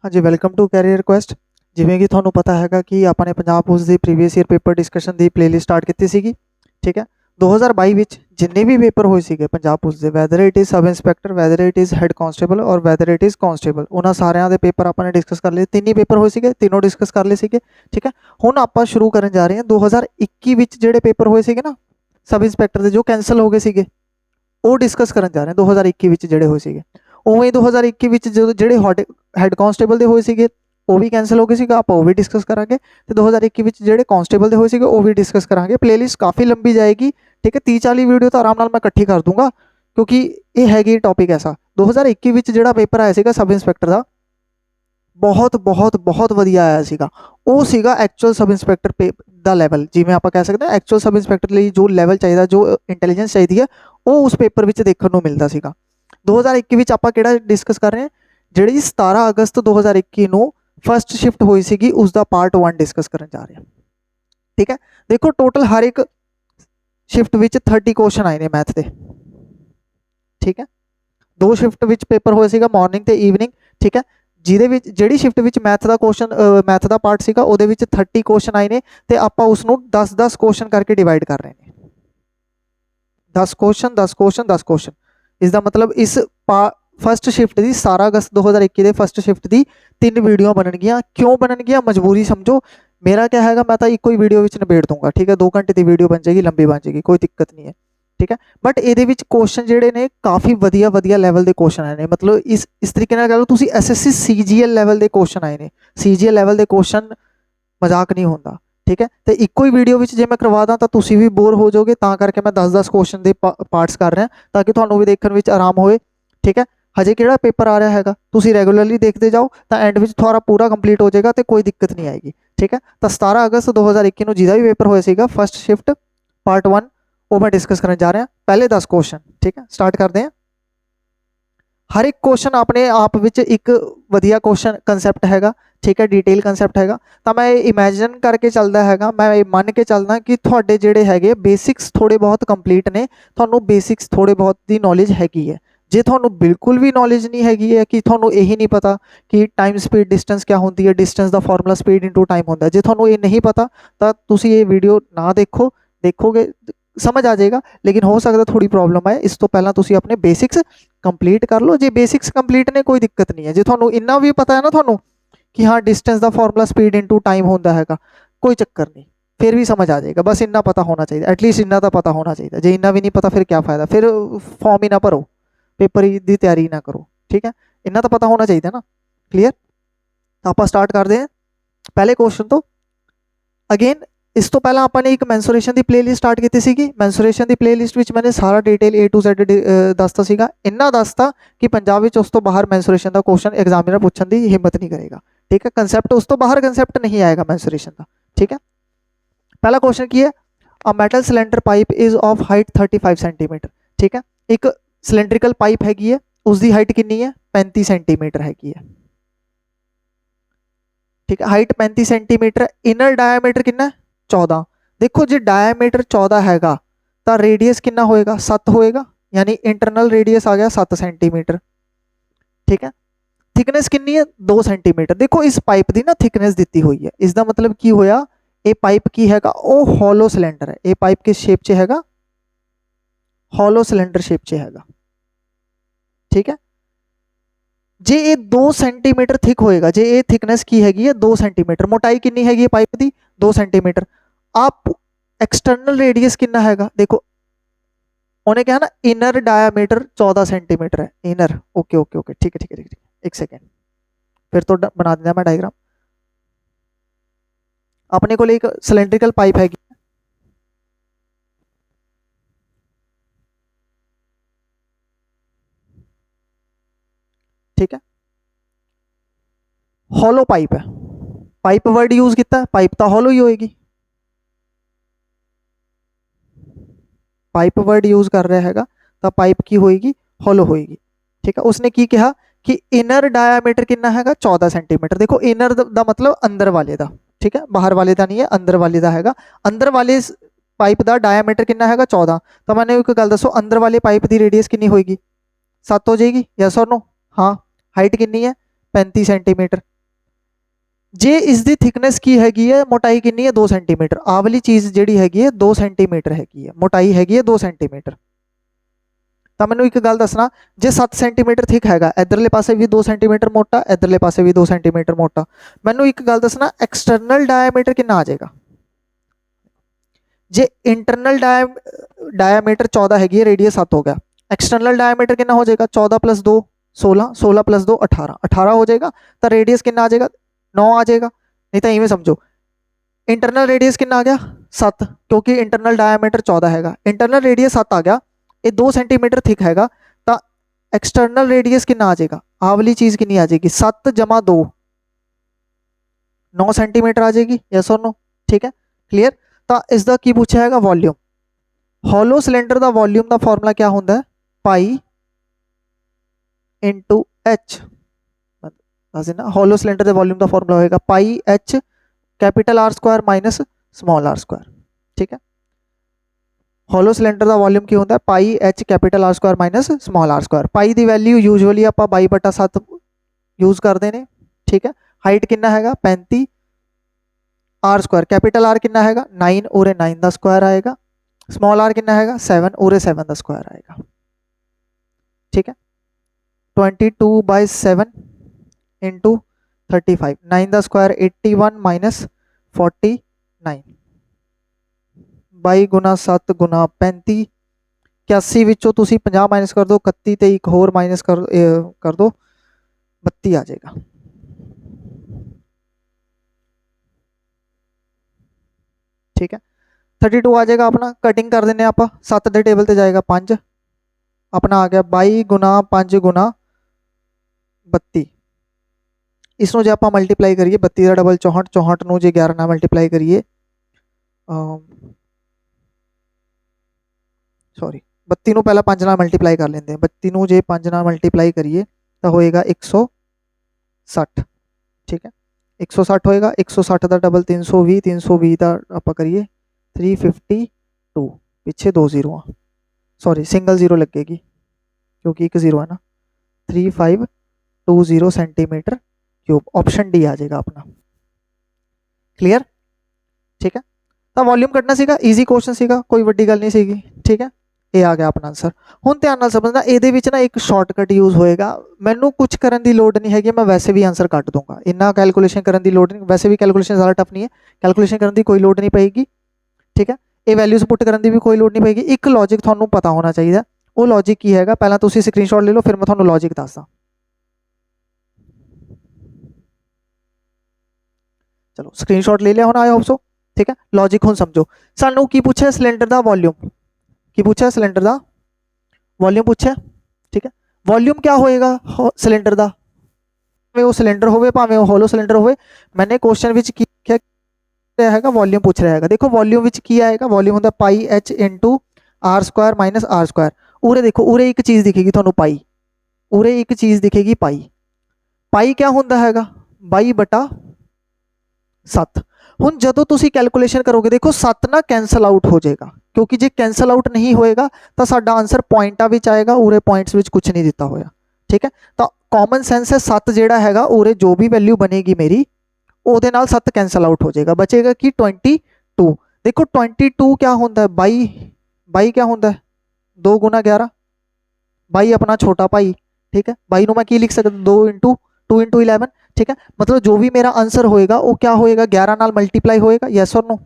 हाँ जी, welcome to career request. ਜਿਵੇਂ ਕਿ ਤੁਹਾਨੂੰ ਪਤਾ ਹੈਗਾ ਕਿ ਆਪਾਂ ਨੇ ਪੰਜਾਬ ਪੁਲਿਸ ਦੀ ਪ੍ਰੀਵੀਅਸ ਈਅਰ ਪੇਪਰ ਡਿਸਕਸ਼ਨ ਦੀ ਪਲੇਲਿਸਟ ਸਟਾਰਟ ਕੀਤੀ ਸੀਗੀ। ਠੀਕ ਹੈ, 2022 ਵਿੱਚ ਜਿੰਨੇ ਵੀ ਪੇਪਰ ਹੋਏ ਸੀਗੇ ਪੰਜਾਬ ਪੁਲਿਸ ਦੇ, whether it is sub inspector, whether it is head constable ਔਰ ਵੈਦਰ ਇਟ ਇਜ਼ ਕਾਂਸਟੇਬਲ, ਉਹਨਾਂ ਸਾਰਿਆਂ ਦੇ ਪੇਪਰ ਆਪਾਂ ਨੇ ਡਿਸਕਸ ਕਰ ਲਏ। ਤਿੰਨ ਹੀ ਪੇਪਰ ਹੋਏ ਸੀਗੇ, ਤਿੰਨੋਂ ਡਿਸਕਸ ਕਰ ਲਏ ਸੀਗੇ। ਠੀਕ ਹੈ, ਹੁਣ ਆਪਾਂ ਸ਼ੁਰੂ ਕਰਨ ਜਾ ਰਹੇ ਹਾਂ 2021 ਵਿੱਚ ਜਿਹੜੇ ਪੇਪਰ ਹੋਏ ਸੀਗੇ ਨਾ ਸਬ ਇੰਸਪੈਕਟਰ ਦੇ, ਜੋ ਕੈਂਸਲ ਹੋ ਗਏ ਸੀਗੇ, ਉਹ ਡਿਸਕਸ ਕਰਨ ਜਾ ਰਹੇ ਹਾਂ 2021 ਵਿੱਚ ਜਿਹੜੇ ਹੋਏ ਸੀਗੇ। ਉਵੇਂ 2021 ਵਿੱਚ ਜਦੋਂ ਜਿਹੜੇ ਹੈਡ ਕਾਂਸਟੇਬਲ ਦੇ ਹੋਏ ਸੀਗੇ ਉਹ ਵੀ ਕੈਂਸਲ ਹੋ ਗਏ ਸੀਗਾ, ਆਪਾਂ ਉਹ ਵੀ ਡਿਸਕਸ ਕਰਾਂਗੇ। ਤੇ 2021 ਵਿੱਚ ਜਿਹੜੇ ਕਾਂਸਟੇਬਲ ਦੇ ਹੋਏ ਸੀਗੇ ਉਹ ਵੀ ਡਿਸਕਸ ਕਰਾਂਗੇ। ਪਲੇਲਿਸਟ ਕਾਫੀ ਲੰਬੀ ਜਾਏਗੀ। ਠੀਕ ਹੈ, 30-40 ਵੀਡੀਓ ਤਾਂ ਆਰਾਮ ਨਾਲ ਮੈਂ ਇਕੱਠੀ ਕਰ ਦੂੰਗਾ, ਕਿਉਂਕਿ ਇਹ ਹੈਗੀ ਟੌਪਿਕ ਐਸਾ। 2021 ਵਿੱਚ ਜਿਹੜਾ ਪੇਪਰ ਆਇਆ ਸੀਗਾ ਸਬ ਇੰਸਪੈਕਟਰ ਦਾ, ਬਹੁਤ ਬਹੁਤ ਬਹੁਤ ਵਧੀਆ ਆਇਆ ਸੀਗਾ। ਉਹ ਸੀਗਾ ਐਕਚੁਅਲ ਸਬ ਇੰਸਪੈਕਟਰ ਦਾ ਲੈਵਲ, ਜਿਵੇਂ ਆਪਾਂ ਕਹਿ ਸਕਦੇ ਹਾਂ ਐਕਚੁਅਲ ਸਬ ਇੰਸਪੈਕਟਰ ਲਈ ਜੋ ਲੈਵਲ ਚਾਹੀਦਾ, ਜੋ ਇੰਟੈਲੀਜੈਂਸ ਚਾਹੀਦੀ ਹੈ, ਉਹ ਉਸ ਪੇਪਰ ਵਿੱਚ ਦੇਖਣ ਨੂੰ ਮਿਲਦਾ ਸੀਗਾ। 2021 ਵਿੱਚ ਆਪਾਂ ਕਿਹੜਾ ਡਿਸਕਸ ਕਰ ਰਹੇ ਹਾਂ? ਜਿਹੜੀ 17 ਅਗਸਤ 2021 ਨੂੰ ਫਸਟ ਸ਼ਿਫਟ ਹੋਈ ਸੀਗੀ, ਉਸ ਦਾ ਪਾਰਟ 1 ਡਿਸਕਸ ਕਰਨ ਜਾ ਰਹੇ ਹਾਂ। ਠੀਕ ਹੈ, ਦੇਖੋ ਟੋਟਲ ਹਰ ਇੱਕ ਸ਼ਿਫਟ ਵਿੱਚ 30 ਕੁਐਸਚਨ ਆਏ ਨੇ ਮੈਥ ਦੇ। ਠੀਕ ਹੈ, ਦੋ ਸ਼ਿਫਟ ਵਿੱਚ ਪੇਪਰ ਹੋਏ ਸੀਗਾ, ਮਾਰਨਿੰਗ ਤੇ ਈਵਨਿੰਗ। ਠੀਕ ਹੈ, ਜਿਹਦੇ ਵਿੱਚ ਜਿਹੜੀ ਸ਼ਿਫਟ ਵਿੱਚ ਮੈਥ ਦਾ ਪਾਰਟ ਸੀਗਾ ਉਹਦੇ ਵਿੱਚ 30 ਕੁਐਸਚਨ ਆਏ ਨੇ, ਤੇ ਆਪਾਂ ਉਸ ਨੂੰ 10-10 ਕੁਐਸਚਨ ਕਰਕੇ ਡਿਵਾਈਡ ਕਰ ਰਹੇ ਨੇ। 10 ਕੁਐਸਚਨ 10 ਕੁਐਸਚਨ 10 ਕੁਐਸਚਨ। ਇਸ ਦਾ ਮਤਲਬ ਇਸ ਫਸਟ ਸ਼ਿਫਟ ਦੀ 17 ਅਗਸਤ 2021 ਦੇ ਫਸਟ ਸ਼ਿਫਟ ਦੀ 3 ਵੀਡੀਓ ਬਣਨਗੀਆਂ। ਕਿਉਂ ਬਣਨਗੀਆਂ? ਮਜਬੂਰੀ ਸਮਝੋ। ਮੇਰਾ ਕਿਆ ਹੈਗਾ, ਮੈਂ ਤਾਂ ਇੱਕੋ ਹੀ ਵੀਡੀਓ ਵਿੱਚ ਨਿਬੇੜ ਦੂੰਗਾ। ਠੀਕ ਹੈ, 2 ਘੰਟੇ ਦੀ ਵੀਡੀਓ ਬਣ ਜਾਏਗੀ, ਲੰਬੀ ਬਣ ਜਾਏਗੀ, ਕੋਈ ਦਿੱਕਤ ਨਹੀਂ ਹੈ। ਠੀਕ ਹੈ, ਬਟ ਇਹਦੇ ਵਿੱਚ ਕੁਐਸਚਨ ਜਿਹੜੇ ਨੇ ਕਾਫੀ ਵਧੀਆ ਲੈਵਲ ਦੇ ਕੁਐਸਚਨ ਆਏ ਨੇ। ਮਤਲਬ ਇਸ ਤਰੀਕੇ ਨਾਲ ਕਹ ਲਓ ਤੁਸੀਂ, SSC CGL ਲੈਵਲ ਦੇ ਕੁਐਸਚਨ ਆਏ ਨੇ। CGL ਲੈਵਲ ਦੇ ਕੁਐਸਚਨ ਮਜ਼ਾਕ ਨਹੀਂ ਹੁੰਦਾ। ਠੀਕ ਹੈ, ਤੇ ਇੱਕੋ ਹੀ ਵੀਡੀਓ ਵਿੱਚ ਜੇ ਮੈਂ ਕਰਵਾ ਦਾਂ ਤਾਂ ਤੁਸੀਂ ਵੀ ਬੋਰ ਹੋ ਜਾਓਗੇ, ਤਾਂ ਕਰਕੇ ਮੈਂ 10-10 ਕੁਐਸਚਨ ਦੇ ਪਾਰਟਸ ਕਰ ਰਿਹਾ, ਤਾਂ ਕਿ ਤੁਹਾਨੂੰ ਵੀ ਦੇਖਣ ਵਿੱਚ ਆਰਾਮ ਹੋਵੇ। ਠੀਕ ਹੈ, ਹਜੇ ਕਿਹੜਾ ਪੇਪਰ ਆ ਰਿਹਾ ਹੈਗਾ, ਤੁਸੀਂ ਰੈਗੂਲਰਲੀ ਦੇਖਦੇ ਜਾਓ ਤਾਂ ਐਂਡ ਵਿੱਚ ਤੁਹਾਡਾ ਪੂਰਾ ਕੰਪਲੀਟ ਹੋ ਜਾਏਗਾ ਤੇ ਕੋਈ ਦਿੱਕਤ ਨਹੀਂ ਆਏਗੀ। ਠੀਕ ਹੈ, ਤਾਂ 17 ਅਗਸਤ 2021 ਨੂੰ ਜਿਹਦਾ ਵੀ ਪੇਪਰ ਹੋਇਆ ਸੀਗਾ ਫਸਟ ਸ਼ਿਫਟ ਪਾਰਟ 1, ਉਹ ਮੈਂ ਡਿਸਕਸ ਕਰਨ ਜਾ ਰਿਹਾ। ਪਹਿਲੇ 10 ਕੁਐਸਚਨ। ਠੀਕ ਹੈ, ਸਟਾਰਟ ਕਰਦੇ ਹਾਂ। ਹਰ ਇੱਕ ਕੁਐਸਚਨ ਆਪਣੇ ਆਪ ਵਿੱਚ ਇੱਕ ਵਧੀਆ ਕੁਐਸਚਨ ਕੰਸੈਪਟ ਹੈਗਾ। ਠੀਕ ਹੈ, ਡਿਟੇਲ ਕੰਸੈਪਟ ਹੈਗਾ। ਤਾਂ ਮੈਂ ਇਮੈਜਿਨ ਕਰਕੇ ਚੱਲਦਾ ਹੈਗਾ, ਮੈਂ ਇਹ ਮੰਨ ਕੇ ਚੱਲਦਾ ਕਿ ਤੁਹਾਡੇ ਜਿਹੜੇ ਹੈਗੇ ਬੇਸਿਕਸ ਥੋੜੇ ਬਹੁਤ ਕੰਪਲੀਟ ਨੇ, ਤੁਹਾਨੂੰ ਬੇਸਿਕਸ ਥੋੜੇ ਬਹੁਤ ਦੀ ਨੌਲੇਜ ਹੈਗੀ ਹੈ। ਜੇ ਤੁਹਾਨੂੰ ਬਿਲਕੁਲ ਵੀ ਨੌਲੇਜ ਨਹੀਂ ਹੈਗੀ ਹੈ, ਕਿ ਤੁਹਾਨੂੰ ਇਹੀ ਨਹੀਂ ਪਤਾ ਕਿ ਟਾਈਮ ਸਪੀਡ ਡਿਸਟੈਂਸ ਕਿਆ ਹੁੰਦੀ ਹੈ, ਡਿਸਟੈਂਸ ਦਾ ਫਾਰਮੂਲਾ ਸਪੀਡ ਇਨਟੂ ਟਾਈਮ ਹੁੰਦਾ, ਜੇ ਤੁਹਾਨੂੰ ਇਹ ਨਹੀਂ ਪਤਾ ਤਾਂ ਤੁਸੀਂ ਇਹ ਵੀਡੀਓ ਨਾ ਦੇਖੋ। ਦੇਖੋਗੇ ਸਮਝ ਆ ਜਾਏਗਾ, ਲੇਕਿਨ ਹੋ ਸਕਦਾ ਥੋੜੀ ਪ੍ਰੋਬਲਮ ਆਏ। ਇਸ ਤੋਂ ਪਹਿਲਾਂ ਤੁਸੀਂ ਆਪਣੇ ਬੇਸਿਕਸ ਕੰਪਲੀਟ ਕਰ ਲਓ। ਜੇ ਬੇਸਿਕਸ ਕੰਪਲੀਟ ਨੇ ਕੋਈ ਦਿੱਕਤ ਨਹੀਂ ਹੈ। ਜੇ ਤੁਹਾਨੂੰ ਇੰਨਾ ਵੀ ਪਤਾ ਹੈ ਨਾ ਤੁਹਾਨੂੰ ਕਿ ਹਾਂ ਡਿਸਟੈਂਸ ਦਾ ਫਾਰਮੂਲਾ ਸਪੀਡ ਇਨਟੂ ਟਾਈਮ ਹੁੰਦਾ ਹੈਗਾ, ਕੋਈ ਚੱਕਰ ਨਹੀਂ, ਫਿਰ ਵੀ ਸਮਝ ਆ ਜਾਏਗਾ। ਬਸ ਇੰਨਾ ਪਤਾ ਹੋਣਾ ਚਾਹੀਦਾ, ਐਟਲੀਸਟ ਇੰਨਾ ਤਾਂ ਪਤਾ ਹੋਣਾ ਚਾਹੀਦਾ। ਜੇ ਇੰਨਾ ਵੀ ਨਹੀਂ ਪਤਾ ਫਿਰ ਕੀ ਫਾਇਦਾ, ਫਿਰ ਫਾਰਮ ਹੀ ਨਾ ਭਰੋ, ਪੇਪਰ ਦੀ ਤਿਆਰੀ ਨਾ ਕਰੋ। ਠੀਕ ਹੈ, ਇੰਨਾ ਤਾਂ ਪਤਾ ਹੋਣਾ ਚਾਹੀਦਾ ਨਾ। ਕਲੀਅਰ? ਤਾਂ ਆਪਾਂ ਸਟਾਰਟ ਕਰਦੇ ਹਾਂ ਪਹਿਲੇ ਕੁਐਸਚਨ ਤੋਂ। ਅਗੇਨ ਇਸ ਤੋਂ ਪਹਿਲਾਂ ਆਪਾਂ ਨੇ ਇੱਕ ਮੈਂਸੂਰੇਸ਼ਨ ਦੀ ਪਲੇਲਿਸਟ ਸਟਾਰਟ ਕੀਤੀ ਸੀਗੀ। ਮੈਂਸੂਰੇਸ਼ਨ ਦੀ ਪਲੇਲਿਸਟ ਵਿੱਚ ਮੈंने ਸਾਰਾ ਡਿਟੇਲ A to Z ਦੱਸਤਾ ਸੀਗਾ। ਇੰਨਾ ਦੱਸਤਾ ਕਿ ਪੰਜਾਬ ਵਿੱਚ ਉਸ ਤੋਂ ਬਾਹਰ ਮੈਂਸੂਰੇਸ਼ਨ ਦਾ ਕੁਐਸਚਨ ਐਗਜ਼ਾਮੀਨਰ ਪੁੱਛਣ ਦੀ ਹਿੰਮਤ ਨਹੀਂ ਕਰੇਗਾ। ਠੀਕ ਹੈ, ਕੰਸੈਪਟ ਉਸ ਤੋਂ ਬਾਹਰ ਕੰਸੈਪਟ ਨਹੀਂ ਆਏਗਾ ਮੈਂਸੂਰੇਸ਼ਨ ਦਾ। ਠੀਕ ਹੈ, ਪਹਿਲਾ ਕੁਐਸਚਨ ਕੀ ਹੈ? A metal cylinder pipe is of height 35 centimetre. ਠੀਕ ਹੈ, ਇੱਕ ਸਿਲੰਡਰੀਕਲ ਪਾਈਪ ਹੈਗੀ ਹੈ, उसकी हाइट कितनी है? 35 सेंटीमीटर हैगी है। ठीक है, हाइट 35 सेंटीमीटर। इनर डायमीटर कितना? 14। देखो जी डायमीटर 14 हैगा तो रेडियस कितना होएगा? 7 होएगा, यानी इंटरनल रेडियस आ गया 7 सेंटीमीटर। ठीक है, थिकनेस कितनी है? 2 सेंटीमीटर। देखो इस पाइप की ना थिकनेस दी हुई है, इसका मतलब की होया ये पाइप की हैगा वो हॉलो सिलेंडर है। ये पाइप किस शेप च हैगा? हॉलो सिलेंडर शेप च हैगा। ठीक है, जे ये 2 सेंटीमीटर थिक होएगा, जे ये थिकनेस की हैगी है 2 सेंटीमीटर, मोटाई कितनी हैगी है पाइप की? 2 सेंटीमीटर। आप एक्सटर्नल रेडियस कितना हैगा? देखो उन्हें क्या है ना, इनर डायमीटर 14 सेंटीमीटर है। इनर ओके ओके ओके, ठीक है ठीक है ठीक है। एक सेकेंड फिर तो बना देना मैं डायग्राम। अपने को एक सिलेंड्रिकल पाइप हैगी, ठीक है, हॉलो पाइप है। पाइप वर्ड यूज किया, पाइप तो हॉलो ही होएगी। पाइप वर्ड यूज कर रहा हैगा तो पाइप की होएगी? हॉलो होएगी। ठीक है, उसने की कहा कि इनर डायमीटर कितना हैगा? 14 सेंटीमीटर। देखो इनर दा मतलब अंदर वाले दा। ठीक है, बाहर वाले दा नहीं है, अंदर वाले दा हैगा। अंदर वाले पाइप दा डायमीटर कितना हैगा? 14। तो मैंने एक गल दसो, अंदर वाले पाइप की रेडियस कितनी होएगी? 7 हो जाएगी, यस और नो? हाँ। हाइट कितनी है? 35 सेंटीमीटर। जे इसकी थिकनेस की हैगी है मोटाई कितनी है 2 सेंटीमीटर आ वाली चीज़ जिहड़ी हैगी है 2 सेंटीमीटर हैगी है मोटाई हैगी है 2 सेंटीमीटर तो मैंने एक गल दसना जे 7 सेंटीमीटर थिक हैगा इधरले पासे भी 2 सेंटीमीटर मोटा इधरले पासे भी 2 सेंटीमीटर मोटा मैनू एक गल दसना एक्सटर्नल डायमीटर कितना आ जाएगा जे इंटरनल डायमीटर 14 हैगी है रेडियस 7 हो गया एक्सटर्नल डायमीटर कितना हो जाएगा 14 + 2 16 16 + 2 18 18 हो जाएगा तो रेडियस कितना आ जाएगा 9 आ जाएगा नहीं तो इवें समझो इंटरनल रेडियस कितना आ गया 7 क्योंकि इंटरनल डायमीटर 14 हैगा इंटरनल रेडियस 7 आ गया ये 2 सेंटीमीटर थिक हैगा तो एक्सटर्नल रेडियस कितना आ जाएगा आ वाली चीज़ कितनी आ जाएगी 7 + 2 9 सेंटीमीटर आ जाएगी यस और नो ठीक है क्लियर तो इसका की पूछा हैगा वॉल्यूम हॉलो सिलेंडर का वॉल्यूम का फॉर्मूला क्या होंगे पाई इंटू एच ना हॉलो सिलेंडर के वॉल्यूम का फॉर्मूला होगा pi h capital R square minus small r square ठीक है हॉलो सिलेंडर का वॉल्यूम की होता है pi h capital R square minus small r square pi की वैल्यू यूजुअली आप 22/7 यूज करते हैं ठीक है हाइट कितना हैगा 35 R स्क्वायर कैपिटल R कितना हैगा 9 उरे 9 का स्क्वायर आएगा स्मॉल r कितना हैगा 7 उरे 7 का स्क्वायर आएगा ठीक है 22/7 इंटू 35 9 का स्क्वायर 81 माइनस 49 22 गुना 7 गुना 35 81 विचों तुसी 50 माइनस कर दो 31 ते एक होर माइनस कर दो 32 आ जाएगा ठीक है 32 आ जाएगा अपना कटिंग कर देने आप 7 के टेबल से जाएगा 5 अपना आ गया 22 गुना 5 गुना 32 इसनों जो आप मल्टीप्लाई करिए 32 का डबल 64 64 नू जो 11 ना मल्टीप्लाई करिए सॉरी 32 नू पहला 5 ना मल्टीप्लाई कर लेंगे 32 नू जे 5 ना मल्टीप्लाई करिए तो होएगा 160 ठीक है 160 होएगा 160 का डबल 320 320 का आप करिए 352 पिछे 2 जीरो सॉरी सिंगल जीरो लगेगी क्योंकि एक जीरो है ना 3520 सेंटीमीटर क्यूब ऑप्शन डी आ जाएगा अपना क्लियर ठीक है तो वॉल्यूम कटना सीगा ईजी क्वेश्चन सीगा कोई वड्डी गल नहीं सीगी ठीक है ये आ गया अपना आंसर हुण ध्यान नाल समझना ਇਹਦੇ ਵਿੱਚ ना एक शॉर्टकट यूज होएगा मैनू कुछ करन दी लोड़ नहीं हैगी मैं वैसे भी आंसर कट दूंगा इन्ना कैलकुलेशन करन दी लोड़ नहीं वैसे भी कैलकुलेशन ज़्यादा टफ नहीं है कैलकुलेशन करन दी कोई लोड़ नहीं पेगी ठीक है ये वैल्यूज पुट करन दी भी कोई लोड़ नहीं पेगी एक लॉजिक थानू पता होना चाहिए वो लॉजिक की हैगा पहला तुसी स्क्रीनशॉट ले लो फिर मैं थानू लॉजिक दसदा चलो स्क्रीनशॉट ले लिया होना आई होप सो ठीक है लॉजिक हुण समझो सानू की पूछा सिलेंडर का वॉल्यूम की पूछा सिलेंडर का वॉल्यूम पूछा ठीक है वॉल्यूम क्या होएगा सिलेंडर का भावें वो सिलेंडर होवे भावें वो होलो सिलेंडर होवे मैंने क्वेश्चन विच की क्या हैगा वॉल्यूम पूछ रहा है देखो वॉल्यूम विच की आएगा वॉल्यूम होता pi h into R square minus R square उरे देखो उरे एक चीज़ दिखेगी थानू पाई उरे एक चीज़ दिखेगी पाई पाई क्या होंदा हैगा 22/7 हुण जदों तुसी कैलकुलेशन करोगे देखो 7 ना कैंसल आउट हो जाएगा क्योंकि जे कैंसल आउट नहीं होएगा तो साडा आंसर पॉइंटा विच आएगा उरे पॉइंट्स विच कुछ नहीं दिता होया ठीक है तो कॉमन सेंस है 7 जेड़ा हैगा उरे जो भी वैल्यू बनेगी मेरी ਉਹਦੇ ਨਾਲ 7 कैंसल आउट हो जाएगा बचेगा कि 22 देखो 22 क्या होता है 22 क्या होता है 2 गुना 11 22 अपना छोटा भाई ठीक है 22 मैं की लिख सकता 2 इंटू 11 ठीक है मतलब जो भी मेरा आंसर होएगा वो क्या होएगा 11 नाल मल्टीप्लाई होएगा यस और नो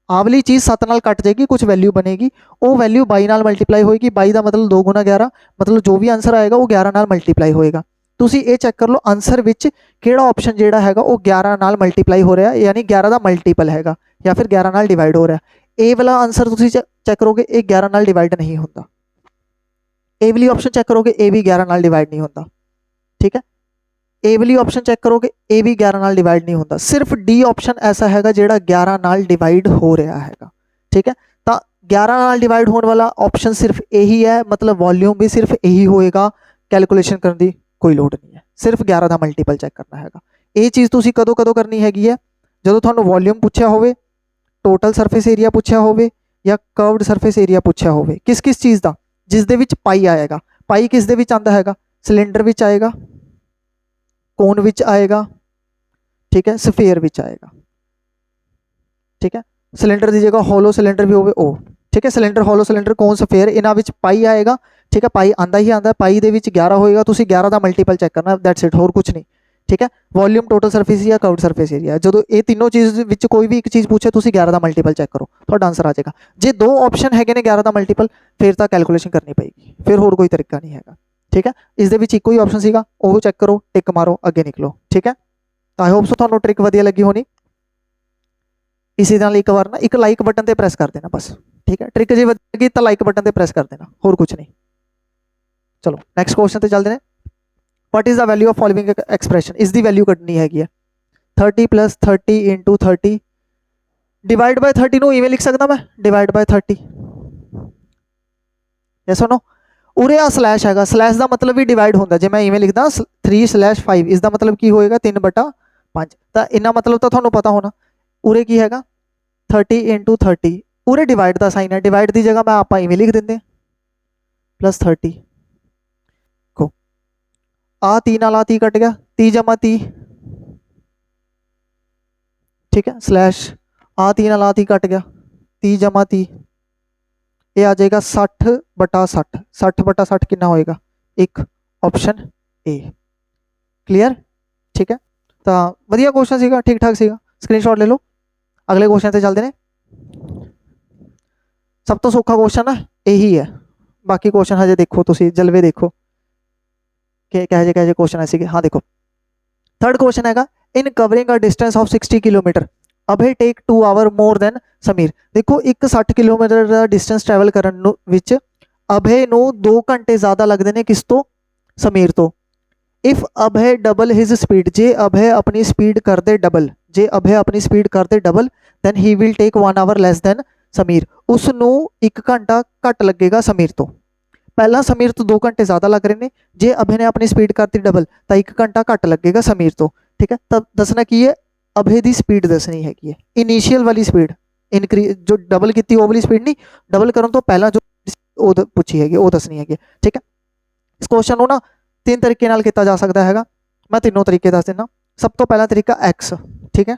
आवली चीज़ 7 नाल कट जाएगी कुछ वैल्यू बनेगी वो वैल्यू 22 नाल मल्टीप्लाई होएगी 22 का मतलब 2 गुना 11 मतलब जो भी आंसर आएगा वो 11 नाल मल्टीप्लाई होएगा तुसी ये चेक कर लो आंसर विच केड़ा ऑप्शन जेड़ा हैगा वो 11 नाल मल्टीप्लाई हो रहा है यानी 11 का मल्टीपल हैगा या फिर 11 नाल डिवाइड हो रहा है ए वाला आंसर तुसी चेक करोगे ये 11 नाल डिवाइड नहीं होता ए वाली ऑप्शन चेक करोगे ए भी 11 नाल डिवाइड नहीं होता ठीक है ए वाली ऑप्शन चेक करोगे ए भी 11 नाल डिवाइड नहीं होता सिर्फ डी ऑप्शन ऐसा हैगा जेड़ा 11 नाल डिवाइड हो रहा हैगा ठीक है तो 11 नाल डिवाइड होने वाला ऑप्शन सिर्फ यही है मतलब वॉल्यूम भी सिर्फ यही होएगा कैलकुलेशन करने की कोई लोड़ नहीं है सिर्फ 11 का मल्टीपल चेक करना हैगा ये चीज़ तुसी कदों कदों करनी हैगी है जो थानू वॉल्यूम पूछा होवे टोटल सरफेस एरिया पूछा होवे या कर्व्ड सरफेस एरिया पूछा होवे किस किस चीज़ का जिस दे विच पाई आएगा पाई किस दे विच आंदा हैगा सिलेंडर विच आएगा कोन विच आएगा ठीक है, स्फीयर विच आएगा। ठीक है, सिलेंडर की जगह होलो सिलेंडर भी होवे ओ। ठीक है, सिलेंडर होलो सिलेंडर कौन स्फीयर, इन्हां विच पाई आएगा। ठीक है, पाई आंदा ही आंदा, पाई दे विच 11 होएगा, तुसी 11 का मल्टीपल चेक करना, दैट्स इट, होर कुछ नहीं। ठीक है, वॉल्यूम टोटल सरफेस या कर्व्ड सरफेस एरिया, जो ये तीनों चीज़ विच कोई भी एक चीज़ पूछे तुसी 11 का मल्टीपल चेक करो, थोड़ा आंसर आ जाएगा। जे दो ऑप्शन है ने 11 का मल्टीपल, फिर तो कैलकुलेशन करनी पेगी, फिर होर कोई तरीका नहीं है। ठीक है, इस दे विच इको ही ऑप्शन सीगा, वो चेक करो, टिक मारो, अगे निकलो। ठीक है, तो आई होप सो तुहानू ट्रिक वधिया लगी होनी। इसी नाल एक बार ना एक लाइक बटन ते प्रेस कर देना बस। ठीक है, ट्रिक जे वधिया लगी तो लाइक बटन ते प्रेस कर देना, होर कुछ नहीं। चलो नैक्सट क्वेश्चन ते चलते हैं। What is the value of following expression, इसकी वैल्यू कड्डनी हैगी है। 30 + 30 × 30 डिवाइड बाय 30 नू इवें लिख सकदा मैं, डिवाइड बाय 30। यस और नो, उरे आ स्लैश हैगा, स्लैश का मतलब भी डिवाइड होंदा, जे मैं इवें लिखदा 3/5, इसका मतलब की होएगा 3/5। तो इन्ना मतलब तो थानू पता होना। उरे की हैगा 30 × 30, उरे डिवाइड का साइन है, डिवाइड की जगह मैं आप इवें लिख देंगे +30 को आ 3 नाल आ 30 कट गया, 30 + 30। ठीक है, स्लैश आ 3 नाल आ 30 कट गया, 30 + 30, ये आ जाएगा 60/60। 60/60 कितना होएगा, एक, ऑप्शन ए। क्लियर। ठीक है, तो वधिया क्वेश्चन सीगा, ठीक ठाक सीगा, स्क्रीनशॉट ले लो। अगले क्वेश्चन से चलते हैं। सब तो सौखा क्वेश्चन ना यही है, बाकी क्वेश्चन हजे देखो, तुसी जलवे देखो कि कहे जे क्वेश्चन ऐसे। हाँ देखो, थर्ड क्वेश्चन हैगा, in covering a distance of 60 kilometer Abhay take 2 hour more than Sameer. देखो एक 60 किलोमीटर का डिस्टेंस ट्रैवल करन विच अभय नू 2 घंटे ज़्यादा लगते हैं, किस तो, समीर तो। If Abhay double his speed, जे अभय अपनी स्पीड कर दे डबल, जे अभय अपनी स्पीड कर दे double, then he will take 1 hour less than Sameer, उसनू 1 घंटा घट लगेगा समीर तो। पहला समीर तो 2 घंटे ज़्यादा लग रहे हैं, जे अभय ने अपनी स्पीड करती डबल तो 1 घंटा घट लगेगा समीर तो। ठीक है, तब दसना की है, अभय की स्पीड दसनी हैगी है, इनीशियल वाली स्पीड, इनक्रीज जो डबल की वो वाली स्पीड नहीं, डबल करन तो पहला जो पूछी हैगी वो दसनी हैगी। ठीक है, इस क्वेश्चन को ना 3 तरीके नाल किया जा सकता है, मैं तीनों तरीके दस देना। सब तो पहला तरीका एक्स, ठीक है,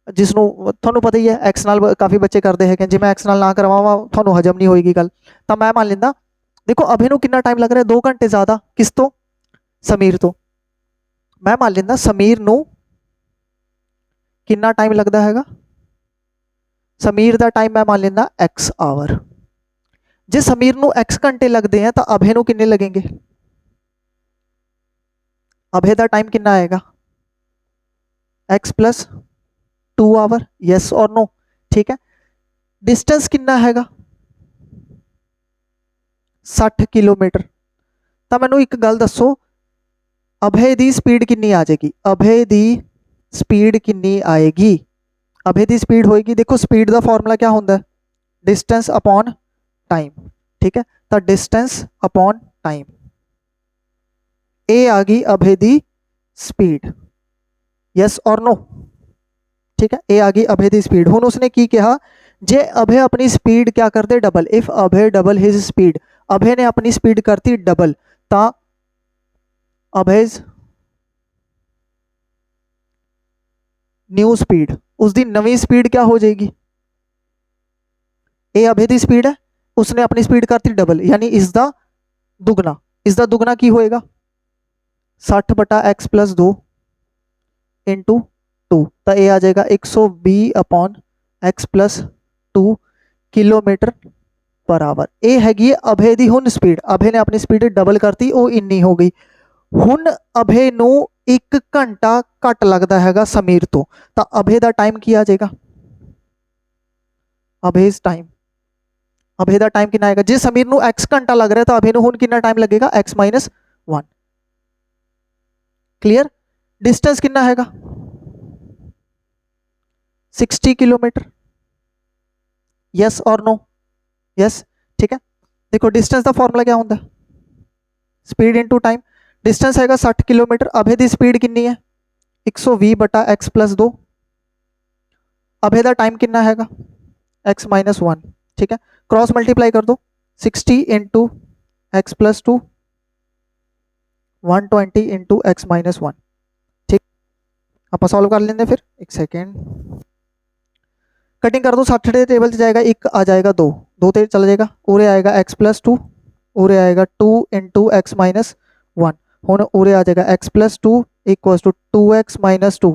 जिसनों थानू पता ही है एक्स नाल काफ़ी बच्चे करते हैं, जे मैं एक्स नाल ना करवावां थानू हजम नहीं होएगी गल, तो मैं मान लेंदा। देखो अभी नू कितना टाइम लग रहा है, 2 घंटे ज़्यादा, किस तो, समीर तो। मैं मान लेंदा समीर नू कितना टाइम लगता हैगा, समीर का टाइम मैं मान लेंदा x आवर। जे समीर नू x घंटे लगते हैं तो अभय नू किन्ने लगेंगे, अभय का टाइम कितना आएगा, x + 2 आवर। यस और नो। ठीक है, डिस्टेंस कितना हैगा, 60 किलोमीटर। तो मैनू एक गल दसो, अभय की स्पीड कितनी आ जाएगी, अभय की स्पीड कितनी आएगी, अभय की स्पीड होएगी, देखो स्पीड का फॉर्मूला क्या होता है, डिस्टेंस अपॉन टाइम। ठीक है, तो डिस्टेंस अपॉन टाइम, ए आ गई अभय की स्पीड। यस और नो। ठीक है, ए आ गई अभय की स्पीड। हुण उसने की कहा, जे अभय अपनी स्पीड क्या करते double, if Abhay double his speed, Abhay ने अपनी स्पीड करती डबल, तो अभय न्यू स्पीड, उसकी नवी स्पीड क्या हो जाएगी, ए अभय की स्पीड है, उसने अपनी स्पीड करती डबल, यानी इसका दुगना, इसका दुगना की होएगा 60/x + 2 × 2, तो ये आ जाएगा 120/x + 2 km/h। ये हैगी अभय की हुण स्पीड, अभय ने अपनी स्पीड डबल करती, वो इन्नी हो गई। हुण अभय नू 1 घंटा घट लगता हैगा समीर तो अभय का टाइम की आ जाएगा, अभय टाइम, अभय का टाइम कितना आएगा, जे समीर नू x घंटा लग रहा है तो अभय नू हुण कितना टाइम लगेगा, x - 1। क्लियर। डिस्टेंस कितना हैगा, 60 किलोमीटर। यस और नो। यस। ठीक है, देखो डिस्टेंस का फॉर्मूला क्या होता है, स्पीड इंटू टाइम। डिस्टेंस हैगा 60 किलोमीटर, अभय की स्पीड कितनी है, 120/x + 2। अभय का टाइम कितना हैगा, x - 1। ठीक है, क्रॉस मल्टीप्लाई कर दो, 60 × x + 2, 120 × x - 1। ठीक, ਆਪਾਂ सॉल्व कर लेंगे फिर एक सेकेंड कटिंग कर दो 60 के टेबल जाएगा एक आ जाएगा दो दो तो चला जाएगा उरे आएगा x+2 उरे आएगा 2 इंटू एक्स माइनस 1 हूँ उरे आ जाएगा x+2 equal to 2x minus 2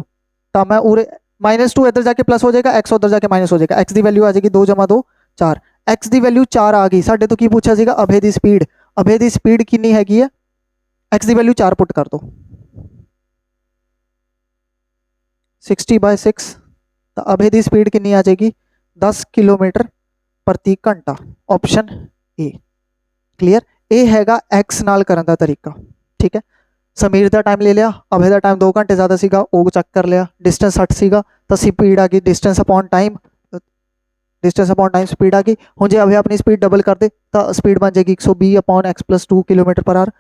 तो मैं उरे -2 इधर जाके प्लस हो जाएगा x उधर जाके माइनस हो जाएगा x की वैल्यू आ जाएगी 2 + 2 4 x की वैल्यू 4 आ गई साढ़े तो की पूछा सीगा अभे दी स्पीड कितनी हैगी है x की वैल्यू 4 पुट कर दो 60/6 तो अभे दी स्पीड कितनी आ जाएगी 10 किलोमीटर प्रति घंटा ऑप्शन ए क्लीयर ए हैगा x नाल करन दा तरीका ठीक है समीर का टाइम ले लिया अभे का टाइम 2 घंटे ज़्यादा सीगा वो चेक कर लिया डिस्टेंस 60 सीगा तो स्पीड आ गई डिस्टेंस अपॉन टाइम स्पीड आ गई हूँ जो अभे अपनी स्पीड डबल कर दे तो स्पीड बन जाएगी 120/x+2 km/h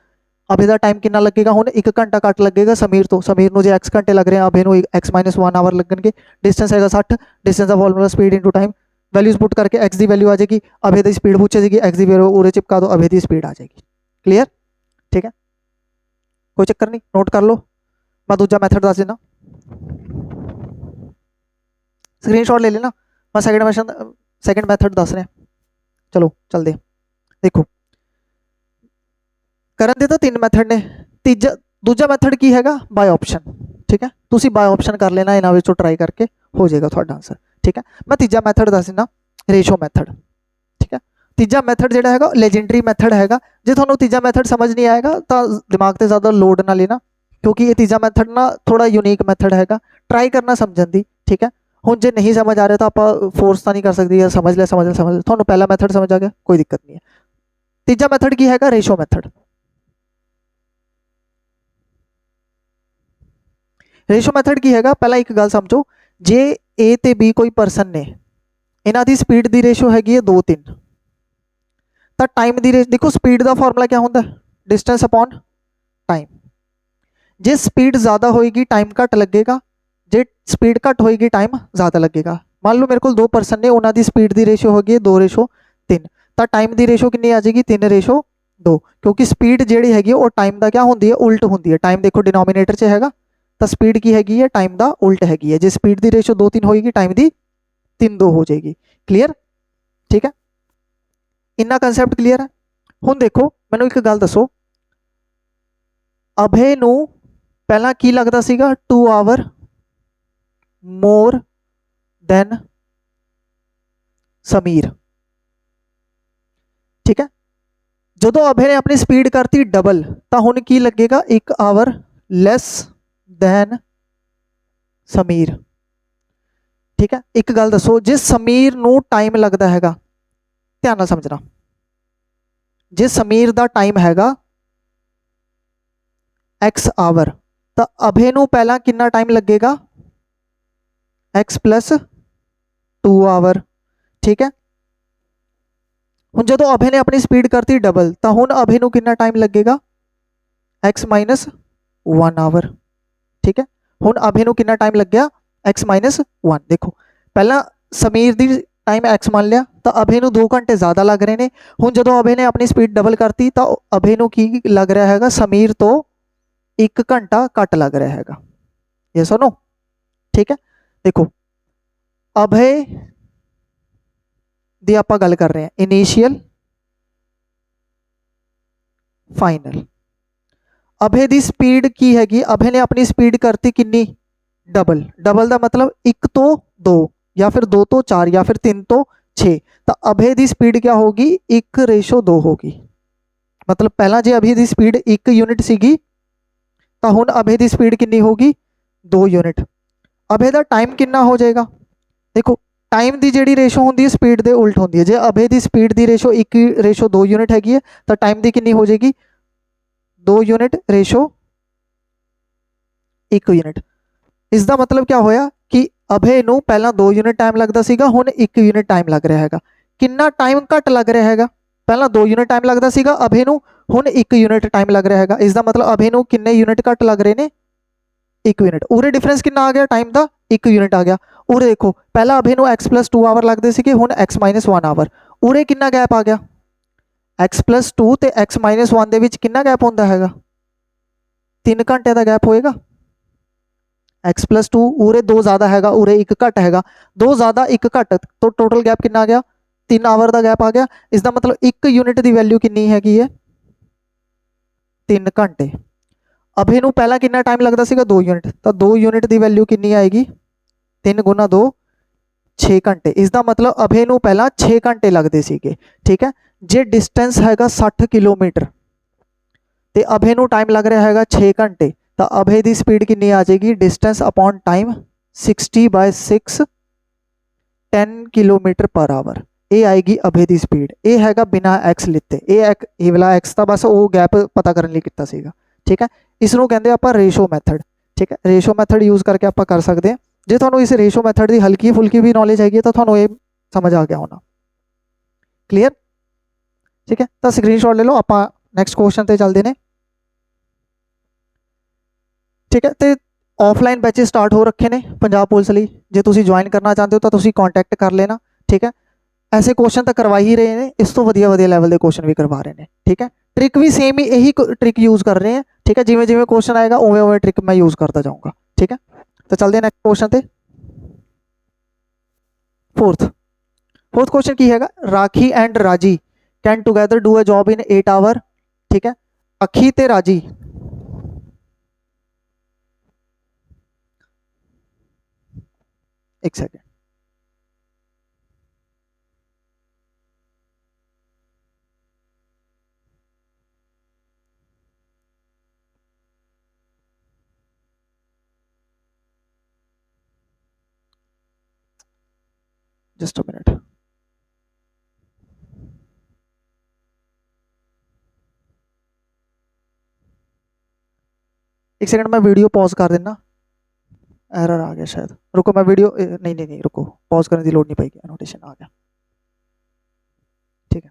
अभे का टाइम कितना लगेगा हूँ 1 घंटा घट लगेगा समीर तो समीर को जो x घंटे लग रहे हैं अभे x-1 आवर लगन डिस्टेंस है 60 डिस्टेंस का formula speed into time values put करके x की वैल्यू आ जाएगी अभे की स्पीड पूछेगी x की वैल्यू उरे चिपका दो अभे की स्पीड आ जाएगी क्लीयर ठीक है कोई चक्कर नहीं नोट कर लो मैं दूजा मैथड दस देना स्क्रीनशॉट ले लेना मैं सेकंड मैथड दस रहा चलो चलते देखो करन दे तो 3 मैथड ने तीजा दूजा मैथड की हैगा बाय ऑप्शन ठीक है तुसी बाय ऑप्शन कर लेना इन्हां विचों ट्राई करके हो जाएगा तुहाडा आंसर ठीक है मैं तीजा मैथड दस देना रेशो मैथड ठीक है तीजा मैथड जिहड़ा हैगा लेजेंडरी मैथड हैगा जे तुहानूं तीजा मैथड समझ नहीं आएगा तो दिमाग ते ज़्यादा लोड ना लेना क्योंकि ये तीजा मैथड ना थोड़ा यूनीक मैथड हैगा ट्राई करना समझन दी ठीक है हुण जे नहीं समझ आ रहा तो आप फोर्स तो नहीं कर सकते या समझ लिया तुहानूं पहला मैथड समझ आ गया कोई दिक्कत नहीं है तीजा मैथड की हैगा रेशो मैथड रेशो मैथड की हैगा पहला एक गल समझो जे ए ते बी कोई परसन ने इन्हां दी स्पीड दी रेशो हैगी है 2-3 तो टाइम दी रेशो देखो स्पीड का फॉर्मूला क्या होंदा डिस्टेंस अपॉन टाइम जे स्पीड ज़्यादा होएगी टाइम घट लगेगा जे स्पीड घट होएगी टाइम ज़्यादा लगेगा मान लो मेरे को 2 परसन ने उन्हां दी स्पीड की रेशो होगी 2:3 तो टाइम की रेशो कितनी आ जाएगी 3:2 क्योंकि स्पीड जी हैगी वो टाइम का क्या होंगी है उल्ट होंगी है टाइम देखो डिनोमीनेटर च हैगा तो स्पीड की हैगी है टाइम का उल्ट हैगी है जे स्पीड की रेशो 2-3 होएगी टाइम की 3-2 हो जाएगी क्लीयर ठीक है इन्ना कंसैप्ट क्लीयर है हुण देखो मैनू एक गल दसो अभे नू पहला की लगता सीगा 2 आवर मोर देन समीर ठीक है जो अभे ने अपनी स्पीड करती डबल तो हुण की लगेगा 1 आवर लैस दैन समीर ठीक है एक गल दसो जे समीर नू टाइम लगता हैगा ध्यान नाल समझना जे समीर दा टाइम हैगा x आवर तो अभे नू पहला कितना टाइम लगेगा x+2 आवर ठीक है हुण जो अभे ने अपनी स्पीड करती डबल तो हुण अभे नू कितना टाइम लगेगा x-1 आवर ठीक है हुण अभे नू कितना टाइम लग गया x-1 देखो पहला समीर दी टाइम x मान लिया तो अभे नू 2 घंटे ज़्यादा लग रहे हैं हुण जो अभे ने अपनी स्पीड डबल करती तो अभे नू की लग रहा हैगा समीर तो 1 घंटा घट लग रहा हैगा ये सुनो ठीक है देखो अभे दी आपां गल कर रहे हैं इनिशियल फाइनल अभे दी स्पीड की हैगी अभे ने अपनी स्पीड करती कितनी डबल डबल का मतलब 1 तो 2 या फिर 2 तो 4 या फिर 3 तो 6 तो अभे दी स्पीड क्या होगी 1:2 होगी मतलब पहला जे अभे दी स्पीड 1 यूनिट सीगी तो हुण अभे दी स्पीड कितनी होगी 2 यूनिट अभे दा टाइम कितना हो जाएगा देखो टाइम की जी रेशो होंगी है स्पीड के उल्ट होंगी है जे अभे की स्पीड की रेशो 1:2 यूनिट हैगी है तो टाइम की कितनी हो जाएगी 2 यूनिट रेशो 1 यूनिट इसका मतलब क्या होया कि अभे नू पहला 2 यूनिट टाइम लगता सीगा हुण 1 यूनिट टाइम लग रहा हैगा कितना टाइम घट लग रहा हैगा पहला 2 यूनिट टाइम लगता सीगा अभे नू हुण 1 यूनिट टाइम लग रहा हैगा इसका मतलब अभे नू कितने यूनिट घट लग रहे हैं 1 यूनिट उरे डिफरेंस कितना आ गया टाइम का 1 यूनिट आ गया उरे देखो पहला अभे नू x+2 आवर लगते थे हुण x-1 आवर उरे कितना गैप आ गया x+2 ते x-1 दे विच कितना गैप होंदा हैगा 3 घंटे का गैप होएगा x प्लस 2 उरे 2 ज़्यादा हैगा उरे 1 घट हैगा 2 ज़्यादा 1 घट तो टोटल गैप कितना आ गया 3 आवर का गैप आ गया। इसका मतलब 1 यूनिट की वैल्यू कितनी हैगी है 3 घंटे। अब इनू पहला कितना टाइम लगता सीगा 2 यूनिट तो 2 यूनिट की वैल्यू कितनी आएगी 3 गुना 2 6 घंटे। इसका मतलब अभे नू पहला 6 घंटे लगते सीगे। ठीक है जे डिस्टेंस हैगा 60 किलोमीटर तो अभे नू टाइम लग रहा हैगा 6 घंटे तो अभे की स्पीड कितनी आ जाएगी distance upon time 60/6 10 kilometre per hour. ये आएगी अभे की स्पीड। ये हैगा बिना एक्स लिते ये वाला एक्स था बस वो गैप पता करने लिए किया सीगा। ठीक है इसनों कहते आप रेशो मैथड। ठीक है रेशो मैथड यूज़ करके आप कर सकते हैं। जो थोड़ा इस रेशो मैथड की हल्की फुल्की भी नॉलेज हैगी तो थोड़ा ये समझ आ गया होना। क्लीयर। ठीक है तो स्क्रीनशॉट ले लो आप नैक्सट क्वेश्चन पर चलते हैं। ठीक है तो ऑफलाइन बैचेस स्टार्ट हो रखे ने पंजाब पुलिस लिए जे तुम ज्वाइन करना चाहते हो तो तुम कॉन्टैक्ट कर लेना। ठीक है ऐसे क्वेश्चन तो करवा ही रहे हैं इस तो वधिया लैवल के क्वेश्चन भी करवा रहे हैं। ठीक है ट्रिक भी सेम ही यही ट्रिक यूज़ कर रहे हैं। ठीक है जिमें जिमें क्वेश्चन आएगा उवें उवें ट्रिक मैं यूज़ करता जाऊँगा। ठीक है तो चलते हैं नैक्सट क्वेश्चन पे। फोर्थ क्वेश्चन की हैगा Rakhi and Raji can together do a job in 8 hour. ठीक है राखी ते राजी एक सेकेंड जस्ट अ मिनट। एक सेकंड मैं वीडियो पॉज कर देना एरर आ गया शायद। रुको मैं वीडियो नहीं रुको पॉज करने की लोड नहीं पाएगी एनोटेशन आ गया। ठीक है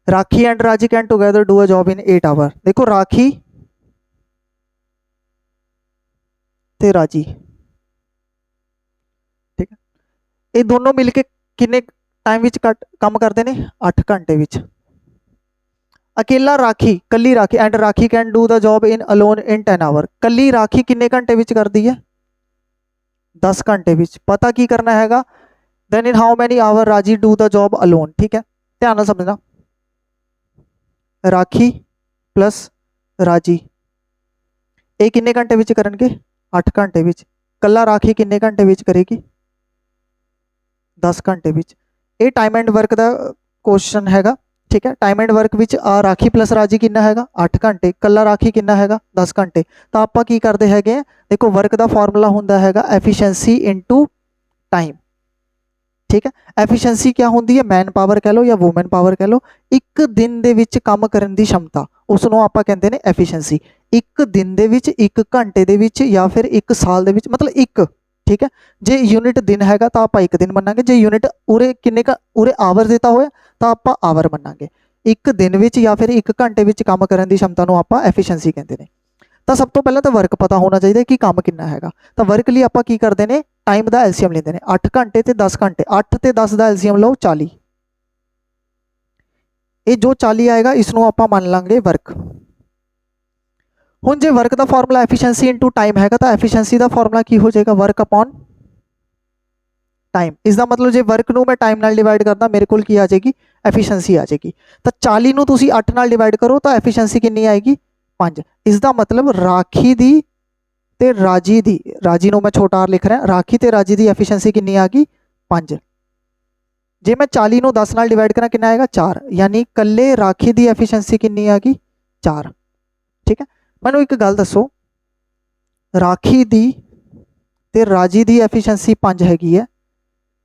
Rakhi and Raji can together do a job in 8 hour. देखो राखी ते राजी ठीक है ये दोनों मिलके किन्ने टाइम विच काम करते हैं 8 घंटे विच। अकेला राखी कली Rakhi and Rakhi can do the job in alone in 10 hour. कली राखी किन्ने घंटे विच करती है 10 घंटे विच। पता की करना हैगा then in how many hour Raji do the job alone. ठीक है ध्यान नाल समझना राखी प्लस राजी ये किन्ने घंटे विच करनगे 8 घंटे विच। कला राखी किन्ने घंटे विच करेगी 10 घंटे विच। ये टाइम एंड वर्क का क्वेश्चन हैगा। ठीक है time and work which rakhi plus राजी कितना हैगा 8 घंटे कला राखी कितना हैगा 10 घंटे। तो आप की करते हैं देखो वर्क का फॉर्मूला होंदा हैगा एफिशिएंसी इनटू टाइम। ठीक है एफिशिएंसी क्या होंदी है मैन पावर कह लो या वूमन पावर कह लो एक दिन दे विच काम करने की क्षमता उसनों आप कहते हैं एफिशिएंसी। एक दिन दे विच एक घंटे दे विच या फिर एक साल दे विच मतलब एक। ठीक है जे यूनिट दिन हैगा तो आप एक दिन मनांगे जे यूनिट उरे किन्ने का उरे आवर देता होया तो आप आवर मनांगे। एक दिन विच या फिर एक घंटे विच काम करने की क्षमता नूं आप एफिशिएंसी कहते हैं। तो सब तो पहले तो वर्क पता होना चाहिए कि काम कितना हैगा। तो वर्क लिए आप की करते हैं टाइम का एलसीएम लेंदे ने 8 घंटे ते 10 घंटे 8 ते 10 का एलसीएम लो 40। ये जो 40 आएगा इसनों आप मान लांगे वर्क। हुण जे वर्क का फॉर्मूला एफिशिएंसी इनटू टाइम हैगा तो एफिशिएंसी का फॉर्मूला की हो जाएगा वर्क अपॉन टाइम। इसका मतलब जो वर्क नूं मैं टाइम नाल डिवाइड करदा मेरे को की आ जाएगी एफिशिएंसी आ जाएगी। तो 40 नूं तुसीं 8 नाल डिवाइड करो तो एफिशिएंसी कितनी आएगी 5। इसका मतलब राखी दी ते राजी दी राजी नूं मैं छोटा आर लिख रहा राखी ते राजी दी एफिशिएंसी कितनी आ गई 5। जे मैं 40 नूं 10 नाल डिवाइड करा कितना आएगा 4 यानी कल्ले राखी दी एफिशिएंसी कितनी आ गई 4। ठीक है मैनूं एक गल दसो राखी दी ते राजी दी एफिशिएंसी 5 हैगी है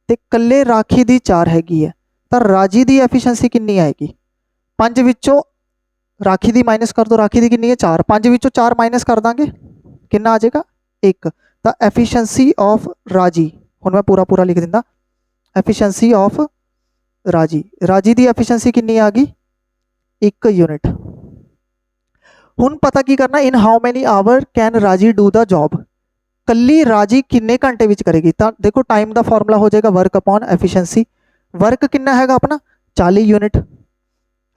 ते कल्ले राखी दी 4 हैगी है तो राजी दी एफिशिएंसी कितनी आएगी 5 विचों राखी दी माइनस कर दो राखी दी कितनी है 4 5 विचों 4 माइनस कर देंगे कितना आ जाएगा 1। तो एफिशिएंसी ऑफ राजी हुण मैं पूरा पूरा लिख दिंदा एफिशिएंसी ऑफ राजी राजी दी एफिशिएंसी कितनी आ गई 1 यूनिट। हुण पता की करना in how many hour can Raji do the job. कल्ली राजी किन्ने घंटे विच करेगी तो देखो टाइम का फॉर्मूला हो जाएगा वर्क अपॉन एफिशिएंसी। वर्क कितना हैगा अपना 40 यूनिट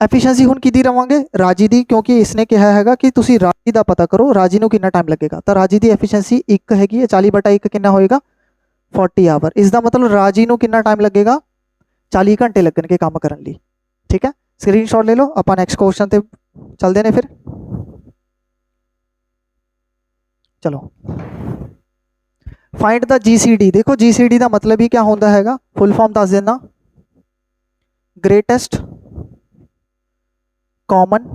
ਐਫੀਸ਼ੀਐਂਸੀ ਹੁਣ ਕਿਹਦੀ ਲਵਾਂਗੇ, ਰਾਜੀ ਦੀ, ਕਿਉਂਕਿ ਇਸਨੇ ਕਿਹਾ ਹੈਗਾ ਕਿ ਤੁਸੀਂ ਰਾਜੀ ਦਾ ਪਤਾ ਕਰੋ, ਰਾਜੀ ਨੂੰ ਕਿੰਨਾ ਟਾਈਮ ਲੱਗੇਗਾ। ਤਾਂ ਰਾਜੀ ਦੀ ਐਫੀਸ਼ੀਐਂਸੀ 1 ਹੈਗੀ ਹੈ, 40/1 ਕਿੰਨਾ ਹੋਏਗਾ 40 ਆਵਰ। ਇਸ ਦਾ ਮਤਲਬ ਰਾਜੀ ਨੂੰ ਕਿੰਨਾ ਟਾਈਮ ਲੱਗੇਗਾ 40 ਘੰਟੇ ਲੱਗਣਗੇ ਕੰਮ ਕਰਨ ਲਈ। ਠੀਕ ਹੈ, ਸਕਰੀਨਸ਼ਾਟ ਲੈ ਲਓ। ਆਪਾਂ ਨੈਕਸਟ ਕੁਐਸਚਨ ਤੇ ਚੱਲਦੇ ਨੇ ਫਿਰ। ਚਲੋ फाइंड द जीसीडी। देखो जीसीडी का मतलब ही क्या होता हैगा, फुल फॉर्म दस देना, greatest common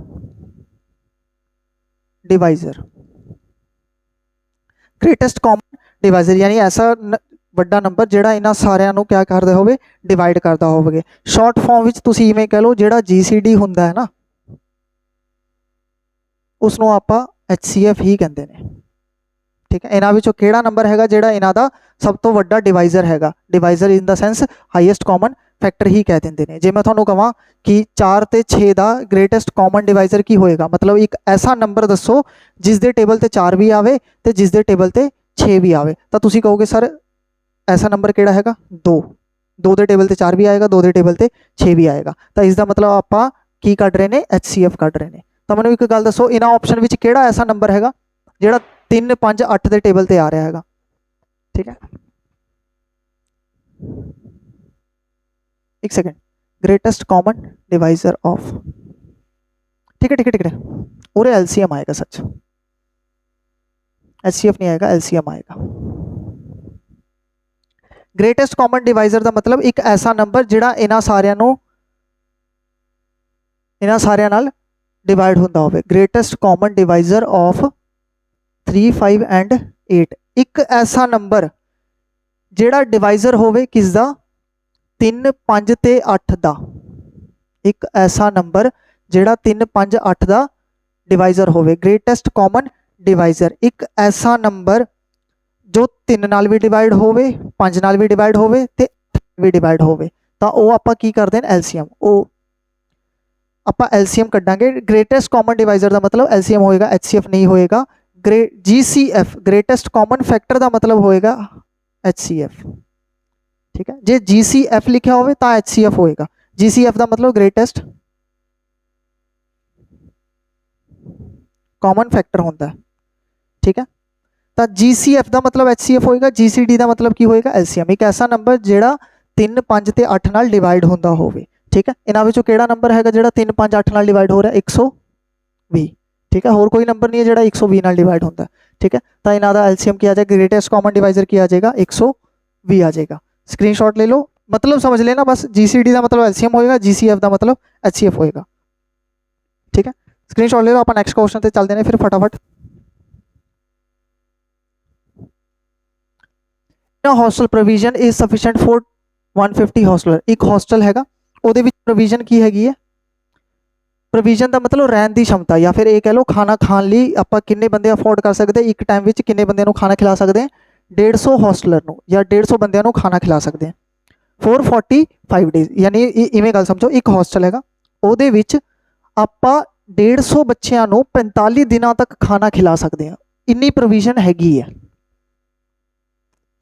divisor. Greatest common divisor यानी ऐसा ਵੱਡਾ ਨੰਬਰ ਜਿਹੜਾ ਇਹਨਾਂ ਸਾਰਿਆਂ ਨੂੰ ਕਿਆ ਕਰਦਾ ਹੋਵੇ, ਡਿਵਾਈਡ ਕਰਦਾ ਹੋਵੇ। ਸ਼ਾਰਟ ਫਾਰਮ ਵਿੱਚ ਤੁਸੀਂ ਇਵੇਂ ਕਹ ਲਓ, ਜਿਹੜਾ जीसीडी ਹੁੰਦਾ ਹੈ ਨਾ ਉਸ ਨੂੰ ਆਪਾਂ HCF ਹੀ ਕਹਿੰਦੇ ਨੇ। ठीक है, इन्हां विचों किहड़ा नंबर हैगा जिहड़ा इन्हां दा सब तो वड्डा डिवाइजर हैगा, divisor in the sense highest common factor ही कह दिंदे ने। जे मैं तुहानूं कहां कि 4 ते 6 दा ग्रेटेस्ट कॉमन डिवाइजर की होएगा, मतलब एक ऐसा नंबर दसो जिस दे टेबल ते 4 भी आवे ते जिस दे टेबल ते 6 भी आवे, तां तुसीं कहोगे सर ऐसा नंबर किहड़ा हैगा 2, 2 दे टेबल ते 4 भी आएगा, 2 दे टेबल ते 6 भी आएगा। तां इस दा मतलब आपां की कढ रहे ने, HCF कढ रहे ने। तां मैनूं एक गल दसो, इन्हां ऑप्शन विच किहड़ा ऐसा नंबर हैगा जिहड़ा 3, 5, 8 के टेबल ते आ रहा हैगा। ठीक है, एक second, greatest common divisor of, ठीक है ठीक है ठीक है, पूरे एलसीएम आएगा, सच एचसीएफ नहीं आएगा, एलसीएम आएगा। ग्रेटेस्ट कॉमन डिवाइजर का मतलब एक ऐसा नंबर जिहड़ा इन्हां सारियां नाल डिवाइड हुंदा होवे। Greatest common divisor of 3, 5 and 8, एक ऐसा नंबर जिहड़ा डिवाइजर होवे किसदा 3, 5 ते 8 दा, एक ऐसा नंबर जिहड़ा 3, 5, 8 दा डिवाइजर होवे। ग्रेटेस्ट कॉमन डिवाइजर एक ऐसा नंबर जो 3 नाल भी डिवाइड होवे, 5 नाल भी डिवाइड होवे ते 8 भी डिवाइड होवे, तां ओह आपां की करदे हैं एलसीएम, ओह आपां एलसीएम कड्डांगे। ग्रेटेस्ट कॉमन डिवाइजर का मतलब एलसीएम होएगा, एचसीएफ नहीं होएगा। GCF ग्रेटेस्ट कॉमन फैक्टर का मतलब होएगा HCF। ठीक है, जे GCF लिखा होवे तां HCF होएगा। GCF का मतलब ग्रेटेस्ट कॉमन फैक्टर होता है। ठीक है, तो GCF का मतलब HCF होएगा, GCD का मतलब की होएगा LCM, एक ऐसा नंबर जिहड़ा 3, 5 ते 8 नाल डिवाइड होंदा होवे। ठीक है, इन्हां विचों किहड़ा नंबर हैगा जिहड़ा 3, 5, 8 नाल डिवाइड हो रहा है, 120। ठीक है, होर कोई नंबर नहीं है जिहड़ा 120 नाल डिवाइड होता है। ठीक है, तो इन्हां दा एलसीएम क्या आ जाएगा, ग्रेटेस्ट कॉमन डिवाइजर की आ जाएगा 120 आ जाएगा। स्क्रीनशॉट ले लो, मतलब समझ लेना बस, GCD का मतलब एलसीएम होएगा, GCF का मतलब HCF होएगा। ठीक है, स्क्रीनशॉट ले लो। आप नेक्स्ट क्वेश्चन ते चलते हैं फिर फटाफट। Hostel provision is sufficient for 150 hosteller. एक हॉस्टल हैगा, ਉਹਦੇ ਵਿੱਚ प्रोविजन की हैगी है, प्रोविजन का मतलब रहन की क्षमता, या फिर ये कह लो खाना खाने लिए आप किन्ने बंदे अफोर्ड कर सकते, एक टाइम में किन्ने बंदे खाना खिला सकते हैं, 150 हॉस्टलर को या 150 बंदे खाना खिला सकते हैं फॉर 45 डेज। यानी इवें गल समझो, एक हॉस्टल हैगा, ਉਹਦੇ ਵਿੱਚ ਆਪਾਂ 150 ਬੱਚਿਆਂ ਨੂੰ 45 ਦਿਨਾਂ तक खाना खिला सकते हैं, इन्नी प्रोविजन हैगी है।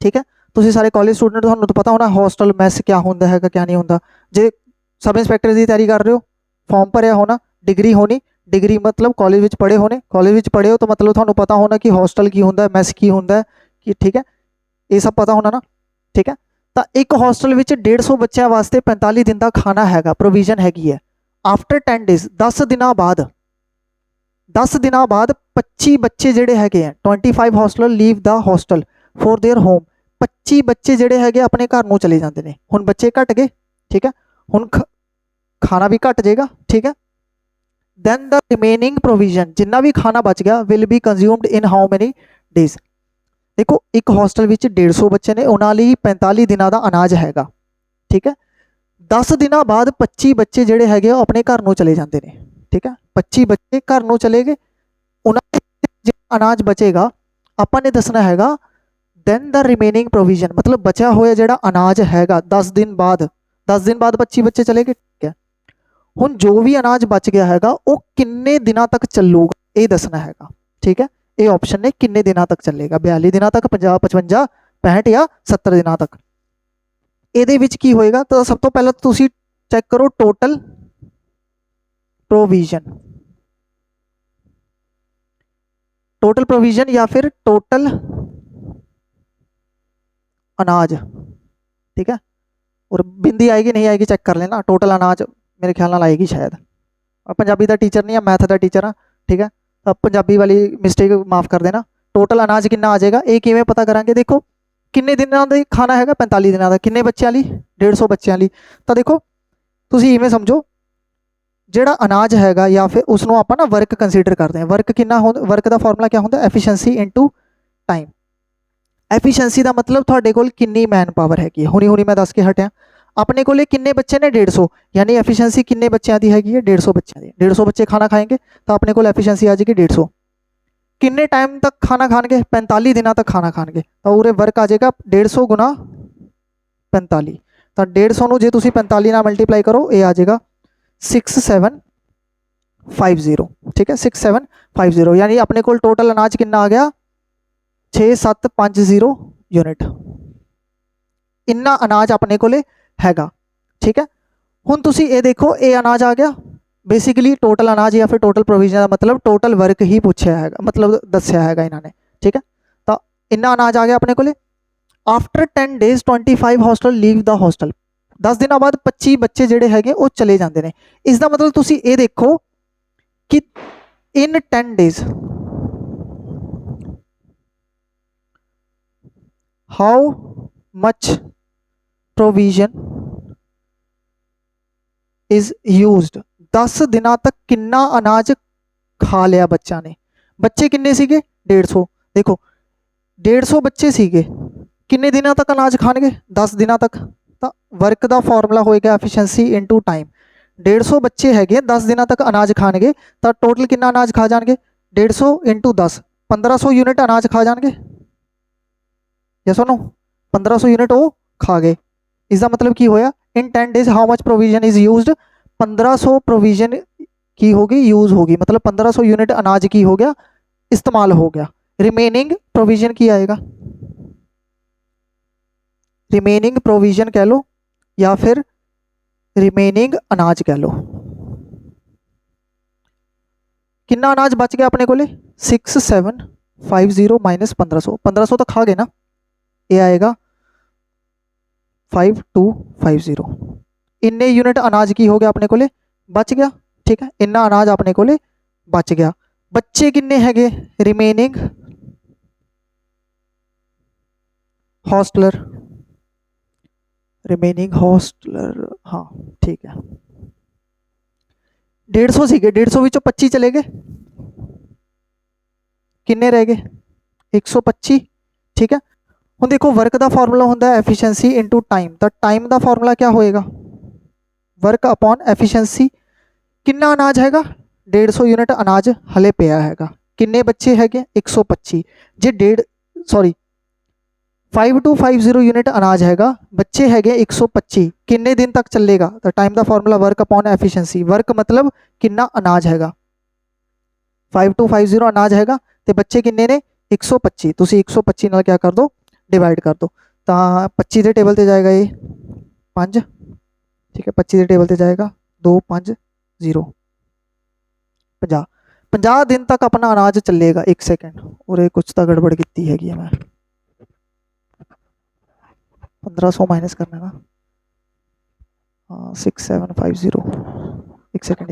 ठीक है, तुसीं सारे कॉलेज स्टूडेंट, तुहानूं तो पता होना हॉस्टल मैस क्या होंदा है क्या नहीं होंदा। जे सब इंस्पैक्टर की तैयारी कर रहे हो, फॉर्म भरिया होना, डिग्री होनी, डिग्री मतलब कॉलेज में पढ़े होने, कॉलेज में पढ़े हो तो मतलब तुहानूं पता होना कि हॉस्टल की होंदा है, मैस की होंदा है कि, ठीक है, ये सब पता होना ना। ठीक है, तो एक हॉस्टल में 150 बच्चों वास्ते 45 दिन का खाना हैगा, प्रोविजन हैगी है। आफ्टर 10 डेज 10 दिनों बाद 25 बच्चे जिहड़े हैगे हैं, 25 hosteller leave the hostel for their home. 25 बच्चे जिहड़े हैगे अपने घर नूं चले जाते हैं। हुण बच्चे घट गए, ठीक है, हुण खाना भी घट जाएगा। ठीक है, then the remaining provision जिन्ना भी खाना बच गया will be consumed in how many days। देखो एक हॉस्टल विच 150 बच्चे ने, उन्हां लई 45 दिनों का अनाज हैगा। ठीक है, 10 दिनों बाद 25 बच्चे जिहड़े हैगे अपने घर नूं चले जाते हैं। ठीक है, 25 बच्चे घर नूं चले गए, उन्हां जो अनाज बचेगा आपां ने दसना हैगा then the remaining provision, मतलब बचा होया जिहड़ा अनाज हैगा 10 दिन बाद 25 बच्चे चले गए। ठीक है, हुण जो भी अनाज बच गया हैगा वो किन्ने दिनों तक चलूगा ये दसना हैगा। ठीक है, ये ऑप्शन ने किन्ने दिनों तक चलेगा, 42 दिनों तक, 50, 55, 65 या 70 दिनों तक। ये की होएगा, तो सब तो पहले तुसीं चेक करो टोटल प्रोविजन, टोटल प्रोविजन या फिर टोटल अनाज, ठीक है। और बिंदी आएगी नहीं आएगी चेक कर लेना, टोटल अनाज मेरे ख्याल नाल आएगी शायद। और पंजाबी का टीचर नहीं है, मैथ का टीचर हाँ, ठीक है। अब पंजाबी वाली मिस्टेक माफ कर देना। टोटल अनाज कितना आ जाएगा ਇਹ ਕਿਵੇਂ ਪਤਾ ਕਰਾਂਗੇ, ਦੇਖੋ ਕਿੰਨੇ ਦਿਨਾਂ ਦਾ ਖਾਣਾ ਹੈਗਾ 45 ਦਿਨਾਂ ਦਾ, ਕਿੰਨੇ ਬੱਚਿਆਂ ਲਈ 150 ਬੱਚਿਆਂ ਲਈ। ਤਾਂ ਦੇਖੋ ਤੁਸੀਂ ਇਵੇਂ ਸਮਝੋ ਜਿਹੜਾ ਅਨਾਜ ਹੈਗਾ ਜਾਂ ਫਿਰ ਉਸ ਨੂੰ ਆਪਾਂ ਨਾ ਵਰਕ ਕੰਸੀਡਰ ਕਰਦੇ ਹਾਂ। ਵਰਕ ਕਿੰਨਾ ਹੁੰਦਾ, ਵਰਕ ਦਾ ਫਾਰਮੂਲਾ ਕੀ ਹੁੰਦਾ, ਐਫੀਸ਼ੀਐਂਸੀ ਇਨਟੂ ਟਾਈਮ। ਐਫੀਸ਼ੀਐਂਸੀ ਦਾ ਮਤਲਬ ਤੁਹਾਡੇ ਕੋਲ ਕਿੰਨੀ ਮੈਨ ਪਾਵਰ ਹੈਗੀ ਹੈ। ਹੁਣੀ ਮੈਂ ਦੱਸ ਕੇ ਹਟਿਆ ਆਪਣੇ ਕੋਲੇ ਕਿੰਨੇ ਬੱਚੇ ਨੇ 150, यानी एफिशिएंसी किन्ने बच्चों की हैगी है 150 बच्चों की। 150 बच्चे खाना खाएंगे तो अपने को एफिशिएंसी आ जाएगी 150। किन्ने टाइम तक खाना खाएंगे 45 दिनों तक खाना खाएंगे तो उरे वर्क आ जाएगा 150 गुना 45। तो 150 ਨੂੰ ਜੇ ਤੁਸੀਂ 45 ਨਾਲ ਮਲਟੀਪਲਾਈ ਕਰੋ ਇਹ ਆ ਜਾਏਗਾ 6750, ठीक है 6750। यानी अपने को टोटल अनाज कितना आ गया 6750 यूनिट। इन्ना अनाज अपने को हैगा, ठीक है। हुण तुसी ये देखो ये अनाज आ गया बेसिकली टोटल अनाज या फिर टोटल प्रोविजन का मतलब टोटल वर्क ही पूछा है, मतलब दस्या है इन्होंने, ठीक है। तो इन्ना अनाज आ गया अपने को। After 10 days 25 hostel leave the hostel, 10 दिनों बाद 25 बच्चे जोड़े है वो चले जाते हैं। इसका मतलब तुसी ये देखो कि इन 10 days how much provision is used, 10 दिनों तक कितना अनाज खा लिया बच्चा ने। बच्चे किन्ने सीगे 150, देखो 150 बच्चे सीगे किन्ने दिनों तक अनाज खाएंगे 10 दिनों तक। तो वर्क का फॉर्मूला होएगा एफिशिएंसी इनटू टाइम। 150 बच्चे है 10 दिनों तक अनाज खाएंगे तो टोटल कितना अनाज खा जाएंगे 150 इंटू 10 1500 यूनिट अनाज खा जाएंगे। या सुनो 1500 यूनिट वो खा गए। इसका मतलब की होया इन 10 days how much provision is used, 1500 provision की होगी यूज होगी, मतलब 1500 यूनिट अनाज की हो गया इस्तेमाल हो गया। रिमेनिंग प्रोविजन की आएगा, रिमेनिंग प्रोविजन कह लो या फिर रिमेनिंग अनाज कह लो। कितना अनाज बच गया अपने को 6750 माइनस 1500, 1500 तो खा गए ना, ये आएगा 5250। इन्ने यूनिट अनाज की हो गया अपने को बच गया, ठीक है। इन्ना अनाज अपने को बच गया। बच्चे किन्ने हैगे रिमेनिंग हॉस्टलर, रिमेनिंग हॉस्टलर हाँ ठीक है 150 सीगे, 150 विचों 25 चले गए, किन्ने रह गए 125, ठीक है। हुण देखो वर्क का फॉर्मूला होंदा है एफिशिएंसी इनटू टाइम। तो टाइम का फॉर्मूला क्या होएगा वर्क अपॉन एफिशिएंसी। कितना अनाज हैगा 150 यूनिट अनाज हले पिया हैगा, किन्ने बच्चे हैगे 125 जे 5250 यूनिट अनाज हैगा, बच्चे हैगे 125, किन्ने दिन तक चलेगा। तो टाइम का formula work upon efficiency, work मतलब कितना अनाज हैगा 5250 अनाज हैगा तो बच्चे किन्ने ने 125, तुसी 125 नाल क्या कर दो डिवाइड कर दो। तो 25 के टेबल से जाएगा ये 5, ठीक है 25 के टेबल से जाएगा 250 50। 50 दिन तक अपना अनाज चलेगा। एक सेकेंड और कुछ तो गड़बड़ की हैगी मैं 1500 माइनस करना ना, हाँ 6750। एक सेकेंड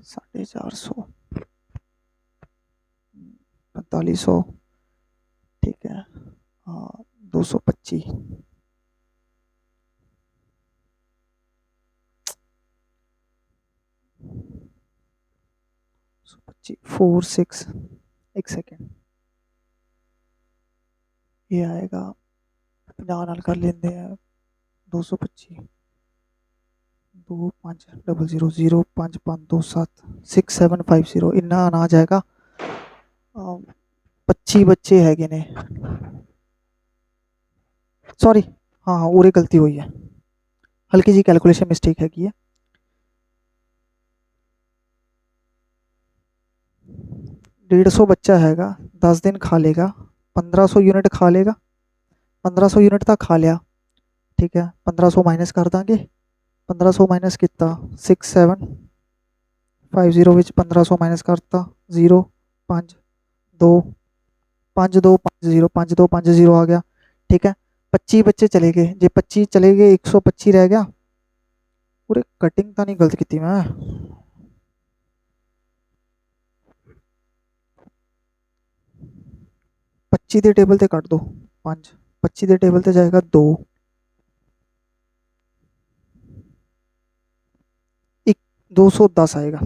450 4500, ठीक है हाँ 225 46, एक सेकेंड ये आएगा 50 नाल कर लेंगे 225 2500 05527 6750। इन्ना अनाज आएगा 25 बच्चे हैगे ने, सॉरी हाँ हाँ उरे गलती हुई है, हल्की जी कैलकुलेशन मिस्टेक हैगी है। 150 बच्चा हैगा 10 दिन खा लेगा 1500 यूनिट खा लेगा, 1500 यूनिट तक खा लिया ठीक है 1500 माइनस कर देंगे 1500 माइनस कितना 6750 विच 1500 माइनस करता 0 5 2 5 2 5 0 5 2 5 0 आ गया ठीक है 25 बच्चे चले गए जे 25 चले गए 125 रह गया पूरे कटिंग तो नहीं गलत की मैं 25 ਦੇ ਟੇਬਲ ਤੇ ਕੱਟ ਦੋ 5 25 ਦੇ ਟੇਬਲ ਤੇ ਜਾਏਗਾ 2 एक 210 आएगा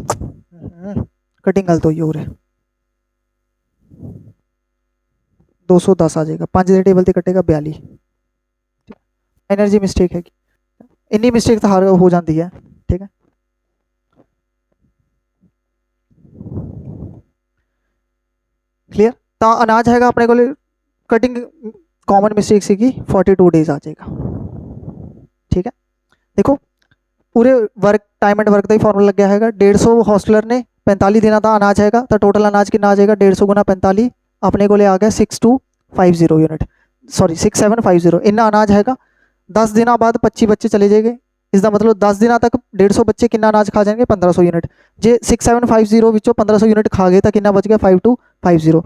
कटिंग गलत हुई हो रहा 210 आ जाएगा 5 के टेबल से कटेगा 42 एनर्जी मिस्टेक है इन्नी मिस्टेक तो हर हो जाती है ठीक है क्लियर तो अनाज हैगा अपने को कटिंग कॉमन मिस्टेक सी 42 डेज आ जाएगा ठीक है देखो पूरे वर्क टाइम एंड वर्क का ही फॉर्मूला लग गया है 150 हॉस्टलर ने 45 दिन का अनाज हैगा तो टोटल अनाज कितना आ जाएगा 150 गुना 45 अपने को आ गया 6250 यूनिट सॉरी 6750 इन्ना अनाज हैगा 10 दिन बाद 25 बच्चे चले जाएंगे इसका मतलब 10 दिन तक 150 बच्चे कितना अनाज खा जाएंगे 1500 यूनिट जे 6750 विचों 1500 यूनिट खा गए तो कितना बच गया 5250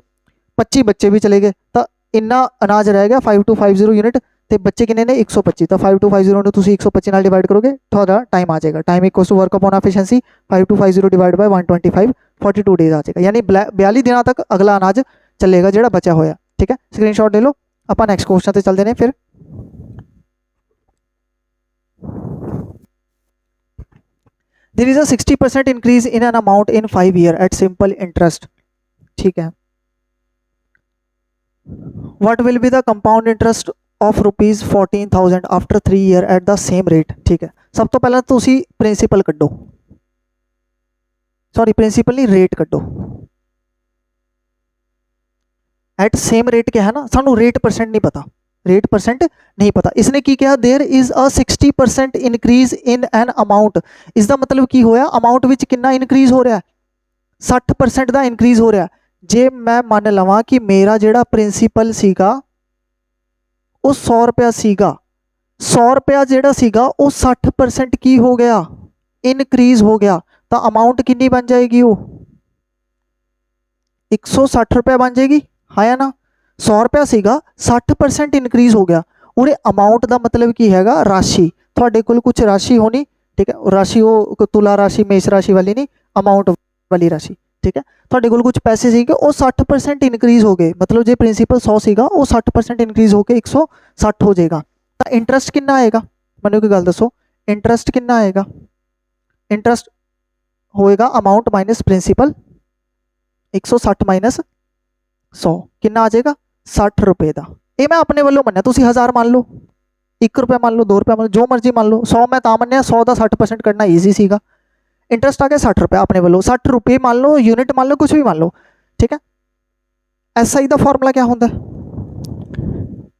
25 बच्चे भी चले गए तो इन्ना अनाज रह गया 5250 यूनिट तो बच्चे कितने ने 125 तो 5250 ਨੂੰ ਤੁਸੀਂ 125 ਨਾਲ ਡਿਵਾਈਡ ਕਰੋਗੇ ਤੁਹਾਡਾ ਟਾਈਮ ਆ ਜਾਏਗਾ time equals to work upon efficiency 5250 divided by 125 42 days आ जाएगा यानी 42 ਦਿਨਾਂ तक अगला अनाज ਚੱਲੇਗਾ ਜਿਹੜਾ ਬਚਿਆ ਹੋਇਆ ठीक है स्क्रीनशॉट ले लो ਆਪਾਂ नेक्स्ट क्वेश्चन ਤੇ ਚੱਲਦੇ ਨੇ फिर there is a 60% increase in an amount in 5 year at simple interest ठीक है what will be the compound interest of rupees 14,000 after 3 year at the same rate ठीक है सब तो पहला तुसी प्रिंसिपल कड्डो सॉरी प्रिंसिपल नहीं रेट कड्डो एट सेम रेट क्या है ना सानू रेट परसेंट नहीं पता रेट परसेंट नहीं पता इसने की कहा there is a 60% increase in an amount इसका मतलब की होया अमाउंट विच कितना इनक्रीज हो रहा है 60% का इनक्रीज हो रहा है जे मैं मान लवां कि मेरा जेड़ा प्रिंसिपल सीगा वो 100 रुपया सीगा 100 रुपया जेड़ा सीगा वो 60% की हो गया इनक्रीज हो गया तो अमाउंट कितनी बन जाएगी वो 160 रुपया बन जाएगी हाँ या ना 100 रुपया सीगा 60% इनक्रीज हो गया और अमाउंट का मतलब की हैगा राशि थोड़े कोल कुछ राशि होनी ठीक है राशि वो तुला राशि मेष राशि वाली नहीं अमाउंट वाली राशि ठीक है थोड़े कोल कुछ पैसे सीगे वो 60% इनक्रीज हो गए मतलब जो प्रिंसिपल 100 सीगा वो 60% इनक्रीज होकर 160 हो जाएगा तो इंटरेस्ट कितना आएगा मैंने कोई गल दसो इंटरेस्ट कितना आएगा इंटरेस्ट होएगा अमाउंट माइनस प्रिंसिपल 160 माइनस 100 कितना आ जाएगा 60 रुपये का ये मैं अपने वालों मन्या तुसी 1000 मान लो 1 रुपया मान लो 2 रुपया मान लो जो मर्जी मान लो 100 मैं ता मन्या 100 का 60% करना ईजी सीगा इंटरेस्ट आ गया 60 रुपया अपने वालों 60 रुपये मान लो यूनिट मान लो कुछ भी मान लो ठीक है SI का फॉर्मूला क्या होता है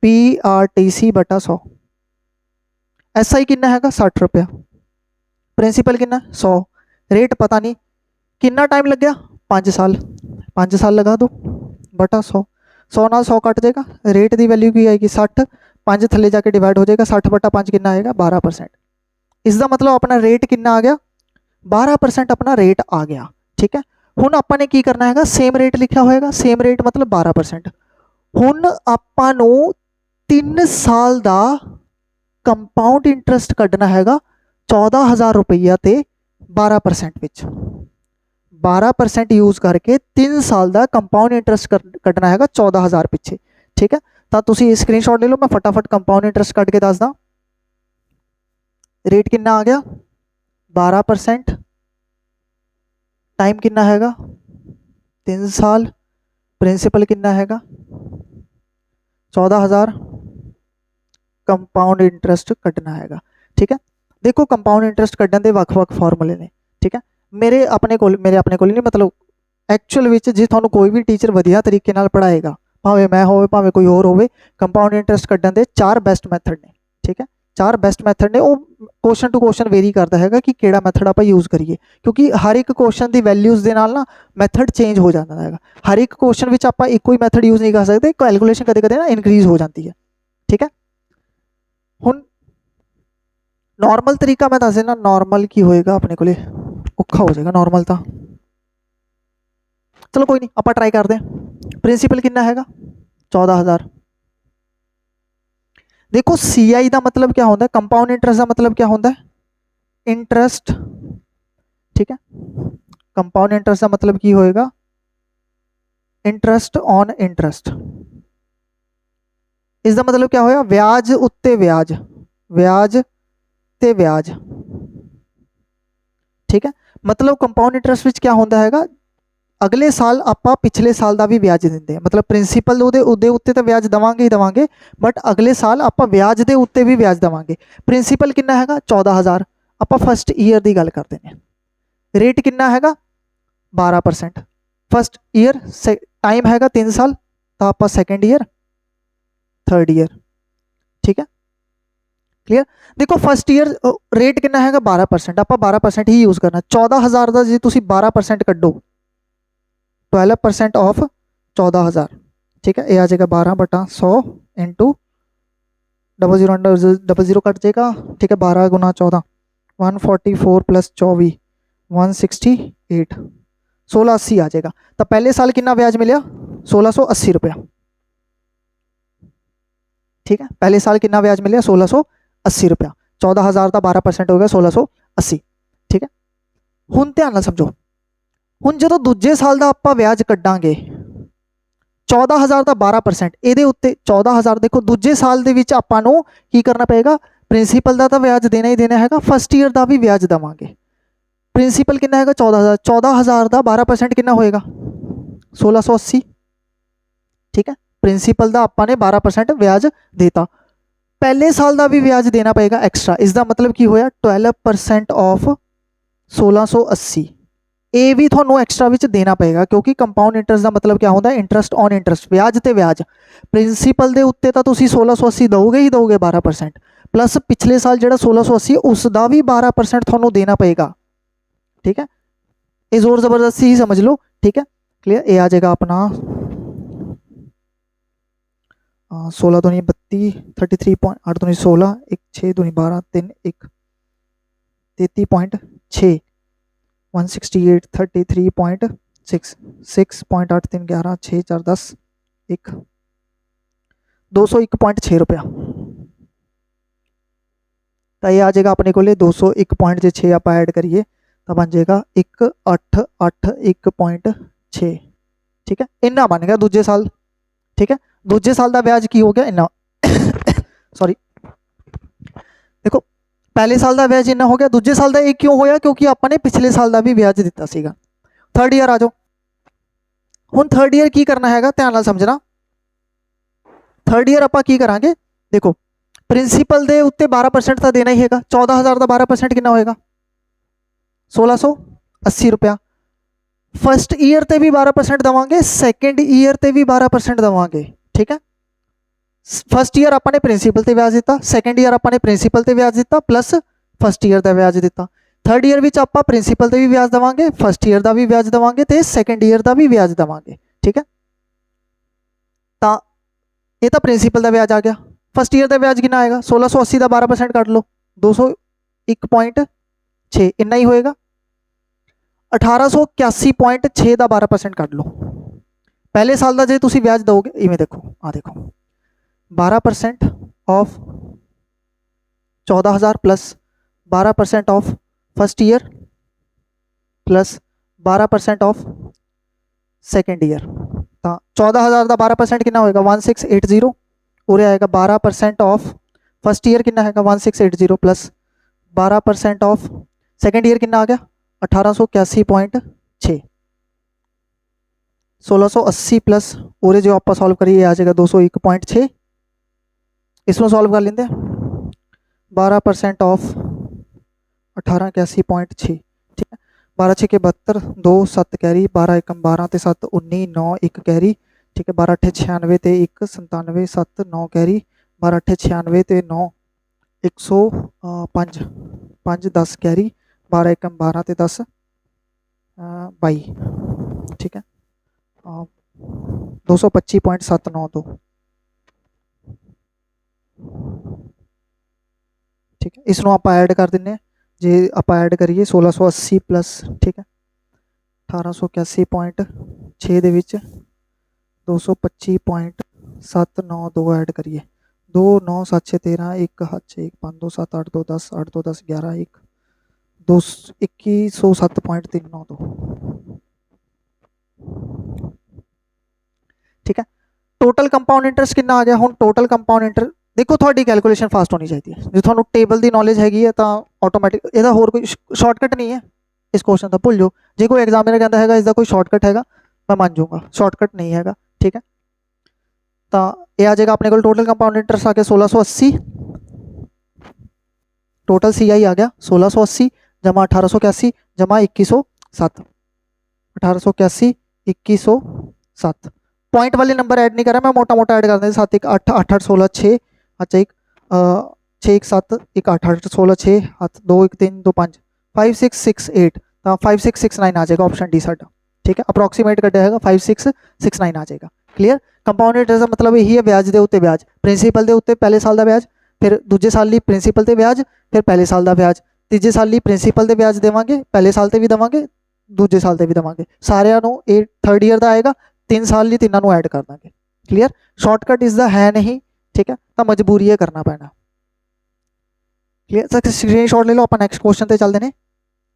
PRTC बटा 100 SI कितना है 60 रुपया प्रिंसिपल कितना 100 रेट पता नहीं कितना टाइम लग गया 5 साल 5 साल लगा दो बटा 100 नाल 100 कट जाएगा रेट की वैल्यू की आएगी 60 5 थले जाके डिवाइड हो जाएगा 60 बटा 5 कितना आएगा 12% इसका मतलब अपना रेट कितना आ गया 12% अपना रेट आ गया ठीक है हुण आपां ने की करना है सेम रेट लिखा होएगा सेम रेट मतलब 12% हुण आपां नूं 3 साल का कंपाउंड इंटरेस्ट कढ़ना है 14,000 रुपया ते 12% विच 12% यूज करके 3 साल का कंपाउंड इंटरेस्ट कढ़ना है 14,000 पिछे ठीक है तो तुसी स्क्रीनशॉट ले लो मैं फटाफट कंपाउंड इंटरेस्ट कट के दसदा रेट कितना आ गया 12% टाइम कितना हैगा 3 साल प्रिंसिपल कितना हैगा 14,000 कंपाउंड इंटरेस्ट कटना हैगा ठीक है देखो कंपाउंड इंटरेस्ट कढ़ने के ਵੱਖ-ਵੱਖ फॉर्मूले ने ठीक है मेरे अपने को नहीं मतलब एक्चुअल विच जे तुहानू कोई भी टीचर वधिया तरीके नाल पढ़ाएगा भावें मैं होवे भावें कोई होर होवे कंपाउंड इंटरेस्ट कढ़ने के 4 बेस्ट मैथड ने ठीक है 4 बेस्ट मैथड ने वो क्वेश्चन टू क्वेश्चन वेरी करता है कि केड़ा मैथड आप यूज़ करिए क्योंकि हर एक क्वेश्चन की वैल्यूज़ के नाल ना मैथड चेंज हो जाता है हर एक क्वेश्चन में आप एक ही मैथड यूज़ नहीं कर सकते कैलकुलेशन कदे कदे ना इनक्रीज हो जाती है ठीक है हुण नॉर्मल तरीका मैं दस देना, नॉर्मल की होएगा अपने को औखा हो जाएगा नॉर्मल तो, चलो कोई नहीं आप ट्राई करते हैं। प्रिंसीपल कितना हैगा 14,000। देखो CI का मतलब क्या होता है, कंपाउंड इंटरेस्ट का मतलब क्या होता है, इंटरेस्ट, ठीक है। कंपाउंड इंटरेस्ट का मतलब की होएगा इंटरेस्ट ऑन इंटरेस्ट। इसका मतलब क्या होया, ब्याज उत्ते ब्याज, ब्याज ते ब्याज, ठीक है। मतलब कंपाउंड इंटरेस्ट विच क्या होता हैगा, अगले साल ਆਪਾਂ पिछले साल का भी ब्याज ਦਿੰਦੇ हैं, मतलब प्रिंसीपल ਉਹਦੇ ਉੱਤੇ ਤਾਂ ब्याज देवांगे ही देवांगे, बट अगले साल ਆਪਾਂ ब्याज ਦੇ ਉੱਤੇ भी ब्याज देवांगे। प्रिंसीपल कितना हैगा 14,000, ਆਪਾਂ फर्स्ट ईयर की गल करते हैं। रेट कितना हैगा 12%, फर्स्ट ईयर टाइम हैगा 3 साल, तो आप सैकेंड ईयर थर्ड ईयर, ठीक है क्लियर। देखो फर्स्ट ईयर रेट कितना हैगा 12%, आप 12% ही यूज करना। 14,000 का जो तुम 12% कड्डो 12% ऑफ 14,000, ठीक है। ये आ जाएगा 12/100 इंटू 00 कट जाएगा, ठीक है। 12 गुना 14 144 प्लस 24 168 1680 आ जाएगा। तो पहले साल कितना ब्याज मिले 1680 रुपया, ठीक है। पहले साल कितना ब्याज मिले 1680 रुपया, 14,000 का 12% हो गया 1680, ठीक है। हुण ध्यान नाल समझो, हुण जो दूजे साल का आप ब्याज कड्डांगे 14,000 का 12%, ये उत्ते 14,000 देखो दूजे साल के विच आपां नूं की करना पेगा, प्रिंसीपल का तो ब्याज देना ही देना हैगा, फर्स्ट ईयर का भी ब्याज देवांगे। प्रिंसीपल कितना हैगा 14,000, 14,000 का 12% कितना होएगा 1680, ठीक है। प्रिंसीपल का आपां ने 12% ब्याज देता, पहले साल का भी ब्याज देना पेगा एक्स्ट्रा। इसका मतलब की होया 12% ऑफ 1680, ये भी थोड़ा एक्स्ट्रा विच देना पेगा, क्योंकि कंपाउंड इंटरेस्ट का मतलब क्या होता है, इंटरेस्ट ऑन इंटरेस्ट, ब्याज ते ब्याज। प्रिंसीपल के उत्ते तो तुसी 1680 दोगे ही दोगे 12%, प्लस पिछले साल जो 1680 उसका भी 12% थोड़ा देना पेगा, ठीक है। ये जोर जबरदस्ती ही समझ लो, ठीक है क्लियर। ये आ जाएगा अपना 16 दूनी 32 33.8 दूनी 16 1 6 दूनी 12 3 1 33.6 168 33.6 6.8 3 11 6 4 10 1 201.6 रुपया। तो ये आ जाएगा अपने को 201.6 आप ऐड करिए तो बन जाएगा 1881.6, ठीक है। इन्ना बन गया दूजे साल, ठीक है। दूजे साल का ब्याज की हो गया इन्ना सॉरी, देखो पहले साल का ब्याज इन्ना हो गया, दूजे साल का एक क्यों होया, क्योंकि आपने पिछले साल का भी ब्याज दिता सीगा। थर्ड ईयर आ जाओ, हुण थर्ड ईयर की करना हैगा, ध्यान नाल समझना। थर्ड ईयर आपां की करांगे, देखो प्रिंसीपल दे उत्ते 12% तो देना ही हैगा, 14,000 का 12% कितना होएगा 1680 रुपया। फर्स्ट ईयर ते भी 12% देवांगे, सैकेंड ईयर ते भी 12% देवांगे, ठीक है। फर्स्ट ईयर आपने प्रिंसीपल ते ब्याज दिता, सैकेंड ईयर आपने प्रिंसीपल ते ब्याज दिता, प्लस फर्स्ट ईयर का ब्याज दिता। थर्ड ईयर विच आपां प्रिंसीपल ते भी ब्याज देवांगे, फर्स्ट ईयर का भी ब्याज देवांगे ते सैकेंड ईयर का भी ब्याज देवांगे, ठीक है। तो ये तो प्रिंसीपल का ब्याज आ गया। फर्स्ट ईयर का ब्याज कितना आएगा 1680 का 12% कट लो 201.6 इन्ना ही होएगा। 1881.6 का 12% कट लो, पहले साल का जो तुम ब्याज दोगे इवें देखो, आ देखो 12% of 14,000 plus 12% of first year plus 12% of second year. तो 14,000 का 12% कितना होएगा 1680, और आएगा 12% ऑफ फर्स्ट ईयर कितना है 1680 प्लस 12% ऑफ सेकेंड ईयर कितना आ गया 1881.6, 1680 प्लस और जो आप सॉल्व करिए आ जाएगा 201.6, इसमें सॉल्व कर लेंगे 12% ऑफ 1881.6, ठीक है। 12 6 के 72, 2 7 कैरी 12 1 12 ते 7 19 9 1 कैरी, ठीक है। 12 8 96 ते 1 97 7 9 कैरी, 12 8 96 ते 9 105 5 10 कैरी, 12 1 12 ते 10 22, ठीक है। 225.792, ठीक है। इसनों आप ऐड कर दें, जे आप ऐड करिए 1680 प्लस, ठीक है 1881.6 ਦੇ ਵਿੱਚ 225.792 ऐड करिए 2 9 7 6 13 1 8 1 5 2 7 8 2 10 8 2 10 11 1 2 2107.392, ठीक है। टोटल कंपाउंड इंटरेस्ट कितना आ गया। हुण टोटल कंपाउंड इंटरेस्ट देखो, थोड़ी कैलकुलेशन फास्ट होनी चाहिए। जो थोड़ा टेबल की नॉलेज हैगी है तो ऑटोमैटिक, ਇਹਦਾ ਹੋਰ कोई शॉर्टकट नहीं है इस क्वेश्चन का, भूल जाओ। जो कोई एग्जामिनर कहता है इसका कोई शॉर्टकट हैगा, मैं मान जाऊँगा शॉर्टकट नहीं हैगा, ठीक है। तो ये आ जाएगा अपने को टोटल कंपाउंड इंटरेस्ट आ गया 1680, टोटल सी आई आ गया 1680 जमा 1881 जमा 2107, 1881 2107। पॉइंट वाले नंबर ऐड नहीं करा मैं, मोटा मोटा ऐड कर दें 7 1 8 8 8 16 6, अच्छा एक 6 1 7 1 8 8 16 6 7 2 1 3 2 5 5 6 6 8, तो 5 6 6 9 आ जाएगा ऑप्शन डी साडा, ठीक है। अप्रोक्सीमेट कटिया है 5 6 6 9 आ जाएगा। क्लीयर। कंपाउंड इंटरेस्ट का मतलब यही है ब्याज के उत्ते ब्याज, प्रिंसीपल के उत्ते पहले साल का ब्याज, फिर दूजे साल ਲਈ प्रिंसीपल ते ब्याज, फिर पहले साल का ब्याज, तीजे साल ਲਈ प्रिंसीपल ते ब्याज देवांगे, पहले साल ते भी देवांगे, दूजे साल ते भी देवांगे, सारिਆਂ ਨੂੰ ਇਹ थर्ड ईयर का आएगा, 3 साल ਲਈ ਤਿੰਨਾਂ ਨੂੰ ऐड कर देंगे। क्लीयर। शॉर्टकट इसका है नहीं, ठीक है, तो मजबूरी है करना पैना। क्लीयर। सर स्क्रीनशॉट ले लो, ਆਪਾਂ ਨੈਕਸਟ ਕੁਐਸਚਨ ਤੇ ਚੱਲਦੇ ਨੇ।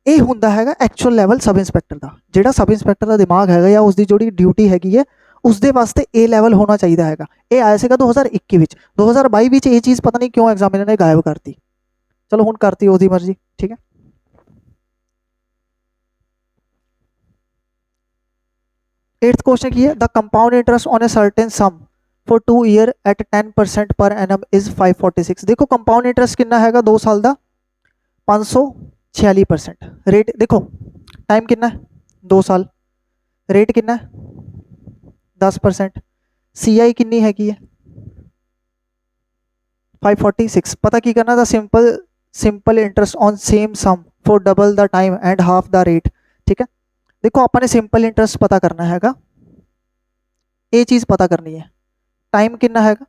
ਇਹ ਹੁੰਦਾ ਹੈਗਾ ਐਕਚੁਅਲ ਲੈਵਲ ਸਬ ਇੰਸਪੈਕਟਰ ਦਾ, ਜਿਹੜਾ ਸਬ ਇੰਸਪੈਕਟਰ ਦਾ ਦਿਮਾਗ ਹੈਗਾ ਜਾਂ ਉਸਦੀ ਜਿਹੜੀ ਡਿਊਟੀ ਹੈਗੀ ਹੈ उसके वास्ते ए लैवल होना चाहिए हैगा। ये आया सीगा 2021 विच, 2022 विच ये चीज़ पता नहीं क्यों एग्जामिनर ने गायब करती, चलो हुण करती उसकी मर्जी, ठीक है। 8th क्वेश्चन की है, the compound interest on a certain sum for 2 year at 10% per annum is 546। देखो कंपाउंड इंटरेस्ट कितना हैगा 2 साल का 546%। रेट देखो, टाइम कितना है 2 साल, रेट कितना है 10%, सी आई कितनी हैगी है 546। पता की करना था, simple interest on same sum for double the time and half the rate, ठीक है। देखो आपने सिंपल इंटरेस्ट पता करना हैगा, ये चीज़ पता करनी है, टाइम कितना हैगा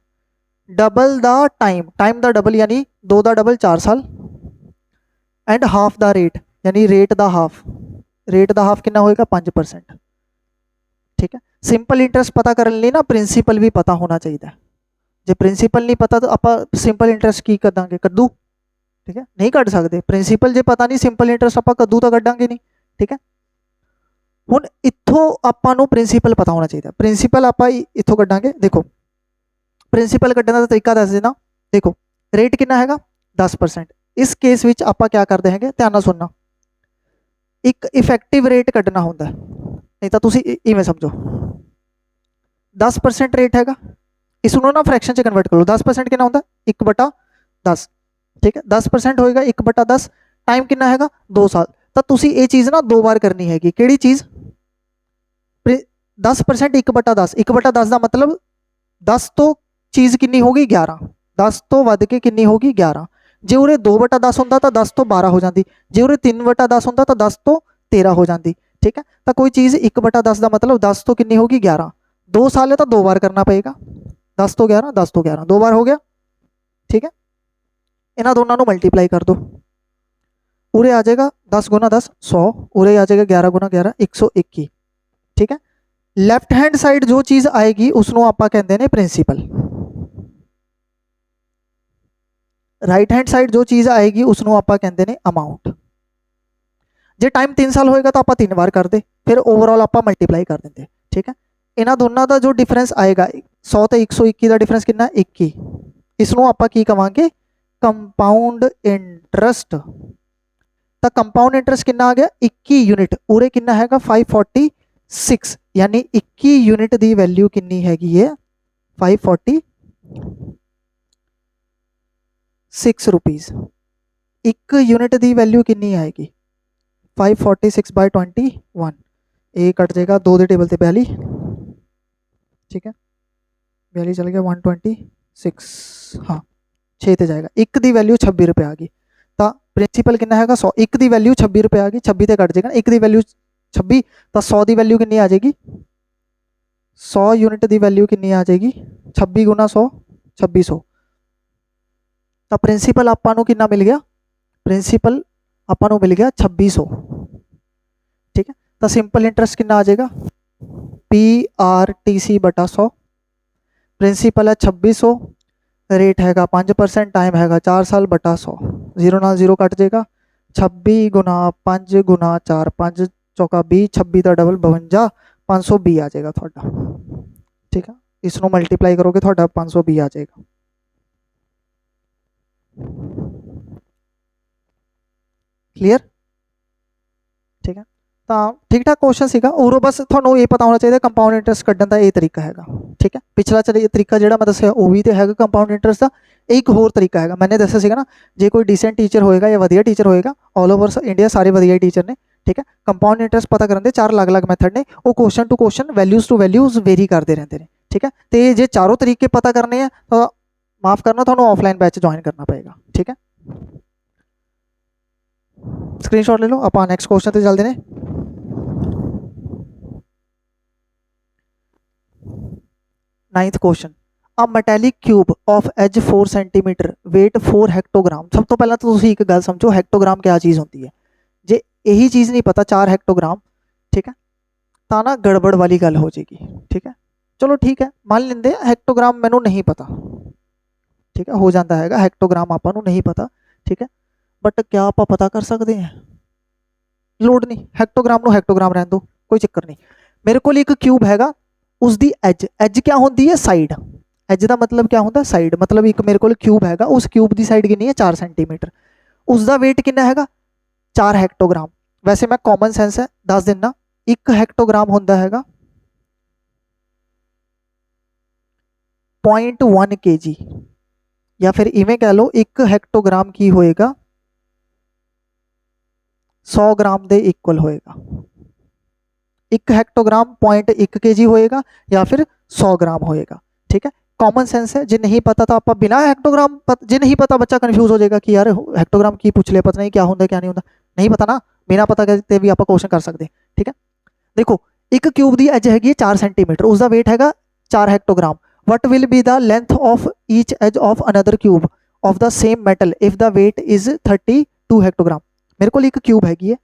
double the time, time the double यानी 2 द डबल 4 साल, एंड हाफ द रेट यानी rate the half, rate the half कितना होएगा 5%, ठीक है। सिंपल इंटरेस्ट पता करने लिए ना प्रिंसीपल भी पता होना चाहिए। जो प्रिंसीपल नहीं पता तो आप सिंपल इंटरेस्ट की कर देंगे, कद्दू, ठीक है, नहीं कट सकते। प्रिंसीपल जो पता नहीं सिंपल इंटरेस्ट आप कद्दू तो कटांगे नहीं, ठीक है। हुण इत्थों आपां नूं प्रिंसीपल पता होना चाहिए। प्रिंसीपल आप इत्थों कटांगे, देखो प्रिंसीपल कटने का तरीका दस देना। देखो रेट कितना हैगा 10%, इस केस विच आपां क्या करते हैं, ध्यान नाल सुनना, एक इफेक्टिव रेट कटना होंदा है, नहीं तो तुसी इवें समझो 10% रेट हैगा, इसनों ना फ्रैक्शन च कन्वर्ट कर लो। 10% कितना होंदा 1/10, ठीक है, 10% होएगा 1/10, टाइम कितना हैगा 2 साल। तो तुसी ये चीज़ ना 2 बार करनी हैगी, केड़ी चीज़ 10% 1/10, 1/10 का मतलब 10 तो चीज़ कितनी होगी 11, 10 तो वध के कितनी होगी 11। जे उरे 2/10 होंदा तो 10 तो 12 हो जाती, जे उरे 3/10 होंदा तो 10 तो 13 हो जाती, ठीक है। तो कोई चीज़ 1/10 का मतलब 10 तो कितनी होगी 11, 2 साल है तो 2 बार करना पड़ेगा, 10 तो 11 10 तो 11 2 बार हो गया, ठीक है। इन्होंने दोनों को मल्टीप्लाई कर दो, उरे आ जाएगा 10 गुना 10 100, उरे आ जाएगा 11 गुना 11 121, ठीक है। लैफ्ट हैंड साइड जो चीज़ आएगी उसनों आपां कहंदे ने प्रिंसीपल, राइट हैंड साइड जो चीज़ आएगी उसनों आपां कहंदे ने अमाउंट। जे टाइम 3 साल होएगा तो आप 3 बार कर दे, फिर ओवरऑल आप मल्टीप्लाई कर देंगे, ठीक है। इन्हों दोनों का जो डिफरेंस आएगा 100 तो 121 का डिफरेंस कितना 21, इसनों आप की कहांगे कंपाउंड इंटरेस्ट। तो कंपाउंड इंटरेस्ट कितना आ गया 21 यूनिट, उरे कितना हैगा 546, यानी 21 यूनिट की वैल्यू कितनी हैगी है 546 रुपीज़। 1 यूनिट की वैल्यू कितनी आएगी 546/21, ए कट जाएगा 2 के टेबल से 42, ठीक है, 42 चल गया 126, हाँ 6 ते जाएगा। 1 की वैल्यू 26 रुपये आ गई, तो प्रिंसीपल कितना हैगा 100, 1 की वैल्यू 26 रुपये आ गई, 26 ते कट जाएगा, 1 की वैल्यू 26, तो 100 की वैल्यू कितनी आ जाएगी 100 यूनिट की वैल्यू कितनी आ जाएगी 26 गुना 100 2600, ਤਾਂ ਪ੍ਰਿੰਸੀਪਲ ਆਪਾਂ ਨੂੰ ਕਿੰਨਾ ਮਿਲ ਗਿਆ, ਪ੍ਰਿੰਸੀਪਲ ਆਪਾਂ ਨੂੰ ਮਿਲ ਗਿਆ 2600, ठीक है। तो सिंपल इंटरेस्ट कितना आ जाएगा, PRTC बटा 100, प्रिंसीपल है 2600, रेट हैगा 5%, टाइम हैगा 4 साल बटा 100, 0 नाल 0 कट जाएगा, 26 गुना 5 गुना 4, 5 चौका 20, 26 का डबल 52, 520 आ जाएगा थोड़ा, ठीक है। इसनों मल्टीप्लाई करोगे थोड़ा 520 आ जाएगा। क्लीयर, ठीक है। तो ठीक ठाक क्वेश्चन सीगा, और बस थोड़ा ये पता होना चाहिए कंपाउंड इंटरेस्ट कढ़न का ये तरीका है, ठीक है। पिछला तरीका जो मैं दसिया वो भी तो है कंपाउंड इंटरेस्ट का, एक होर तरीका है मैंने दसिया सीगा ना, जे कोई डिसेंट टीचर होएगा या वधिया टीचर होएगा, ऑल ओवर इंडिया सारे वधिया टीचर ने, ठीक है। कंपाउंड इंटरेस्ट पता करने के 4 अलग अलग मैथड ने, वो question to question values to values vary करते रहते हैं, ठीक है। तो जे चारों तरीके पता करने हैं तो माफ़ करना, थोड़ा ऑफलाइन बैच ज्वाइन करना पड़ेगा, ठीक है। स्क्रीनशॉट ले लो, आप नैक्सट क्वेश्चन पर चलते हैं। Ninth question, a metallic cube of edge 4 centimetre weight 4 hectogram. सब तो पहला तो तुसीं एक गल समझो, हेक्टोग्राम क्या चीज़ होती है। जे यही चीज़ नहीं पता 4 हेक्टोग्राम, ठीक है, तो ना गड़बड़ वाली गल हो जाएगी, ठीक है। चलो ठीक है, मान लेंगे हेक्टोग्राम मैनू नहीं पता, ठीक है, हो जाता है हेक्टोग्राम आपां नूं नहीं पता, ठीक है। बट क्या आप पता कर सकते हैं, लोड नहीं, हेक्टोग्राम नूं हेक्टोग्राम रहने दो, कोई चक्कर नहीं। मेरे को एक क्यूब हैगा, उसकी एज, एज क्या होती है, साइड, एज का मतलब क्या होता है, साइड, मतलब एक मेरे को क्यूब हैगा, उस क्यूब की साइड कितनी है 4 सेंटीमीटर, उसका वेट कितना हैगा 4 हेक्टोग्राम। वैसे मैं कॉमन सेंस है दस दिना, 1 हेक्टोग्राम होता हैगा 0.1 kg, या फिर इवें कह लो 1 हेक्टोग्राम की होएगा 100 ग्राम के इक्वल होएगा। 1 हेक्टोग्राम 0.1 kg होएगा या फिर 100 ग्राम होएगा, ठीक है। कॉमन सेंस है, जे नहीं पता तो आप बिना हेक्टोग्राम जे नहीं पता बच्चा कन्फ्यूज हो जाएगा कि यार हेक्टोग्राम की पूछ लिया, पता नहीं क्या होता क्या नहीं होता, नहीं पता ना, बिना पता करते भी आप क्वेश्चन कर सकते हैं, ठीक है। देखो एक क्यूब की एज हैगी 4 सेंटीमीटर, उसका वेट हैगा 4 hectogram. What will be the length of each edge of another cube of the same metal if the weight is 32 hectogram. मेरे को एक क्यूब हैगी है,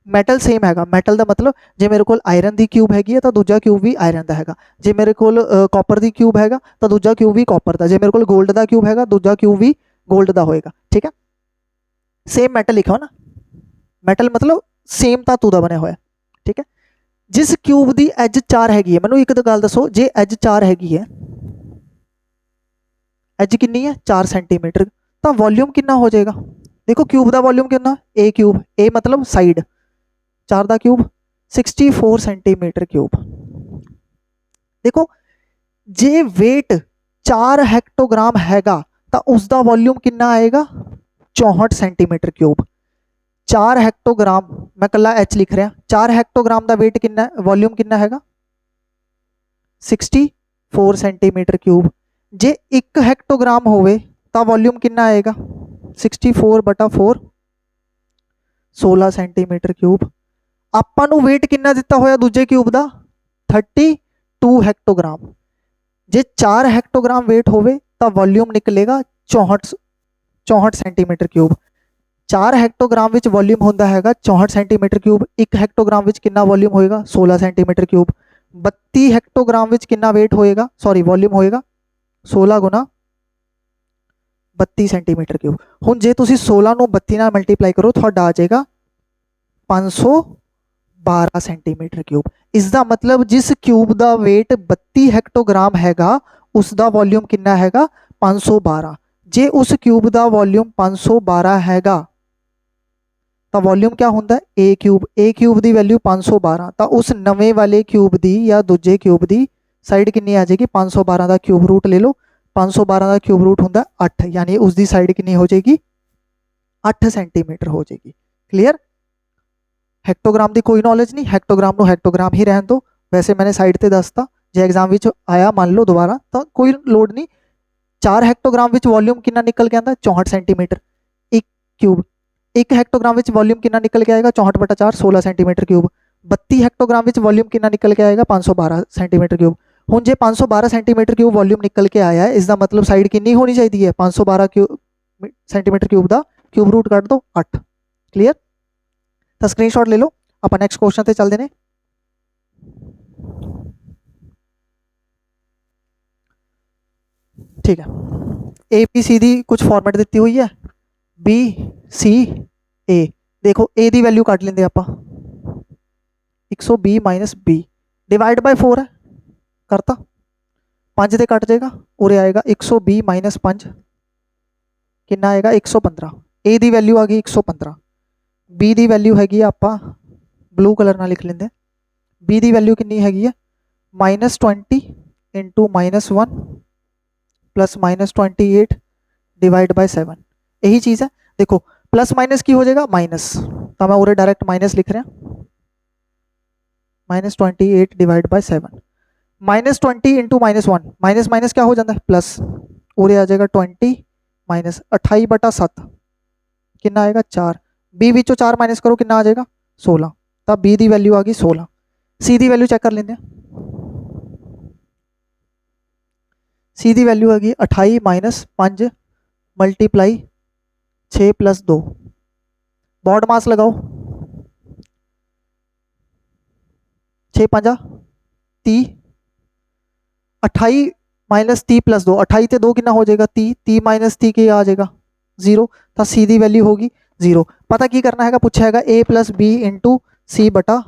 मैटल सेम हैगा, मैटल का मतलब जे मेरे को आयरन की क्यूब हैगी है तो दूजा क्यूब भी आयरन का हैगा, जे मेरे को कॉपर की क्यूब हैगा तो दूजा क्यूब भी कॉपर का, जे मेरे को गोल्ड का क्यूब हैगा दूजा क्यूब भी गोल्ड का होएगा, ठीक है। सेम मैटल लिखा हो ना, मैटल मतलब सेम धातु का बनया होया, ठीक है। जिस क्यूब की एज 4 हैगी है, मैनू एक गल दसो, जे एज 4 हैगी है, एज कितनी है 4 सेंटीमीटर, तो वॉल्यूम कितना हो जाएगा। देखो क्यूब का वॉल्यूम कितना, ए क्यूब, ए मतलब साइड, 4 का क्यूब 64 सेंटीमीटर क्यूब। देखो जे वेट 4 हेक्टोग्राम हैगा तो उसका वॉल्यूम कितना आएगा 64 सेंटीमीटर क्यूब। 4 हेक्टोग्राम, मैं कला एच लिख रहा, 4 हेक्टोग्राम का वेट कितना, वॉल्यूम कितना हैगा 64 सेंटीमीटर क्यूब। जे 1 हेक्टोग्राम होवे तो वॉल्यूम कितना आएगा 64 बटा 4, 16 सेंटीमीटर क्यूब। ਆਪਾਂ ਨੂੰ वेट कितना दिता होया दूजे क्यूब का 32 हेक्टोग्राम। जे 4 हेक्टोग्राम वेट होवे तो वॉल्यूम निकलेगा 64 सेंटीमीटर क्यूब। 4 हेक्टोग्राम विच वॉल्यूम होंदा हैगा 64 सेंटीमीटर क्यूब। 1 हेक्टोग्राम विच कितना वॉल्यूम होएगा 16 सेंटीमीटर क्यूब। 32 हेक्टोग्राम विच कितना वेट होएगा, सॉरी वॉल्यूम होएगा 16 गुना 32 सेंटीमीटर क्यूब। हुण जे तुसीं 16 नूं 32 नाल मल्टीप्लाई करो तुहाडा आ जाएगा 512 सेंटीमीटर क्यूब। इसका मतलब जिस क्यूब का वेट 32 हेक्टोग्राम हैगा उसका वॉल्यूम कितना हैगा 512। जे उस क्यूब का वॉल्यूम 512 हैगा तो वॉल्यूम क्या होंदा ए क्यूब। ए क्यूब की वैल्यू 512, तो उस नवे वाले क्यूब की या दूजे क्यूब की साइड कितनी आ जाएगी 512 का क्यूब रूट ले लो। 512 का क्यूब रूट होंदा 8, यानी उसकी साइड कितनी हो जाएगी 8 सेंटीमीटर हो जाएगी। क्लियर। हेक्टोग्राम की कोई नॉलेज नहीं, हेक्टोग्राम नूं हेक्टोग्राम ही रहन दो। वैसे मैंने साइड पर दसता, जो एग्जाम में आया मान लो दोबारा तो कोई लोड नहीं। 4 हेक्टोग्राम में वॉल्यूम कितना निकल के आता 64 सेंटीमीटर एक क्यूब। 1 हेक्टोग्राम में वॉल्यूम कितना निकल के आएगा 64 बटा 4 16 सेंटीमीटर क्यूब। 32 हेक्टोग्राम में वॉल्यूम कितना निकल के आएगा 512 सेंटीमीटर क्यूब। हुण जे 512 सेंटीमीटर क्यूब वॉल्यूम निकल के आया है, इसका मतलब साइड कितनी होनी चाहिए है 512 क्यूब ਸੈਂਟੀਮੀਟਰ ਕਿਊਬ ਦਾ ਕਿਊਬ ਰੂਟ ਕੱਢ ਦੋ 8। ਕਲੀਅਰ। ਤਾਂ ਸਕਰੀਨਸ਼ਾਟ ਲੈ ਲਓ। ਆਪਾਂ ਨੈਕਸਟ ਕੁਐਸਚਨ ਤੇ ਚੱਲਦੇ ਨੇ। ठीक है, ए बी सी दी कुछ फॉर्मेट दी हुई है, बी सी ए। देखो ए दी वैल्यू कट लेंगे आप 120 माइनस बी डिवाइड बाय 4 है करता 5 से कट जाएगा उरे आएगा 120 माइनस 5 कितना आएगा 115। ए दी वैल्यू आ गई 115, बी दी वैल्यू हैगी आप ब्लू कलर ना लिख लेंगे। बी दी वैल्यू कितनी हैगी है -20 इंटू -1 प्लस -28 डिवाइड बाय 7। यही चीज़ है। देखो प्लस माइनस की हो जाएगा माइनस, तो मैं उरे डायरेक्ट माइनस लिख रहे हैं -28 divide by 7। -20 into -1 minus minus क्या हो जाता है प्लस, उरे आ जाएगा 20 माइनस 28/7 कितना आएगा 4। बी विचों 4 माइनस करो कितना आ जाएगा 16। तब बी दी वैल्यू आ गई 16। सी दी वैल्यू चेक कर लेंगे। सी दी वैल्यू आ गई 28 माइनस 5 मल्टीप्लाई 6 प्लस 2। बॉड मास लगाओ 6 5 30, 28 माइनस 30 प्लस 2, 28 ते 2 कितना हो जाएगा 30 माइनस 30 के आ जाएगा 0। तो सी दी वैल्यू होगी 0। पता की करना है पूछा है A plus B into C बटा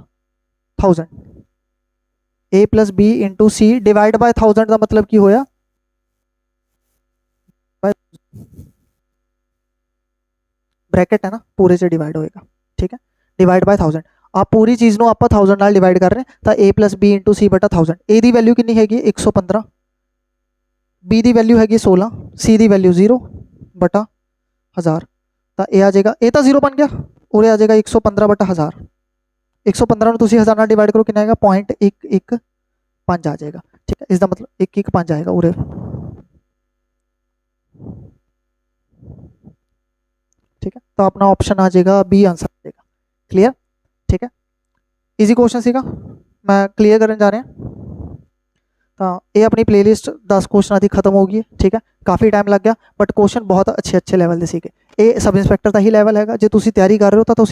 1000। A plus B into C divide by 1000 का मतलब की होया ब्रैकेट है ना पूरे से डिवाइड होएगा। ठीक है, डिवाइड बाय 1000। आप पूरी चीज़ ਨੂੰ ਆਪਾਂ 1000 ਨਾਲ डिवाइड कर रहे हैं तो a plus B into C बटा 1000। ए ਦੀ वैल्यू कितनी हैगी 115, बी ਦੀ वैल्यू हैगी 16, सी ਦੀ वैल्यू 0 बटा 1000। तो ए आ जाएगा ए तो 0 बन गया उरे आ जाएगा 115 बटा 1000। 115 ਨੂੰ ਤੁਸੀਂ 1000 ਨਾਲ डिवाइड करो कितना आएगा 0.115 आ जाएगा। ठीक है, इसका मतलब 115 आएगा उरे। ठीक है, तो अपना ऑप्शन आ जाएगा बी आंसर आ जाएगा। क्लियर। ठीक है, इजी क्वेश्चन सीगा मैं क्लियर करने जा रहे हैं। तो ये अपनी प्लेलिस्ट 10 क्वेश्चन की खत्म होगी। ठीक है, काफ़ी टाइम लग गया बट क्वेश्चन बहुत अच्छे अच्छे लैवल के सीगे। ये सब इंस्पैक्टर का ही लैवल है। जो तुम तैयारी कर रहे हो तो तुम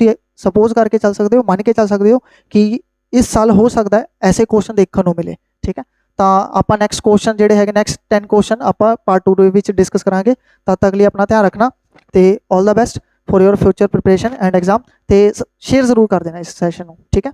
सपोज करके चल सकते हो, मन के चल सकते हो कि इस साल हो सकता है ऐसे क्वेश्चन देखने को मिले। ठीक है, तो आप नैक्सट क्वेश्चन जोड़े है नैक्सट 10 क्वेश्चन आप पार्ट 2 में डिस्कस करांगे। तब तक लिए अपना ध्यान रखना तो all the best for your future preparation and exam. तो शेयर जरूर कर देना इस सैशन को। ठीक है।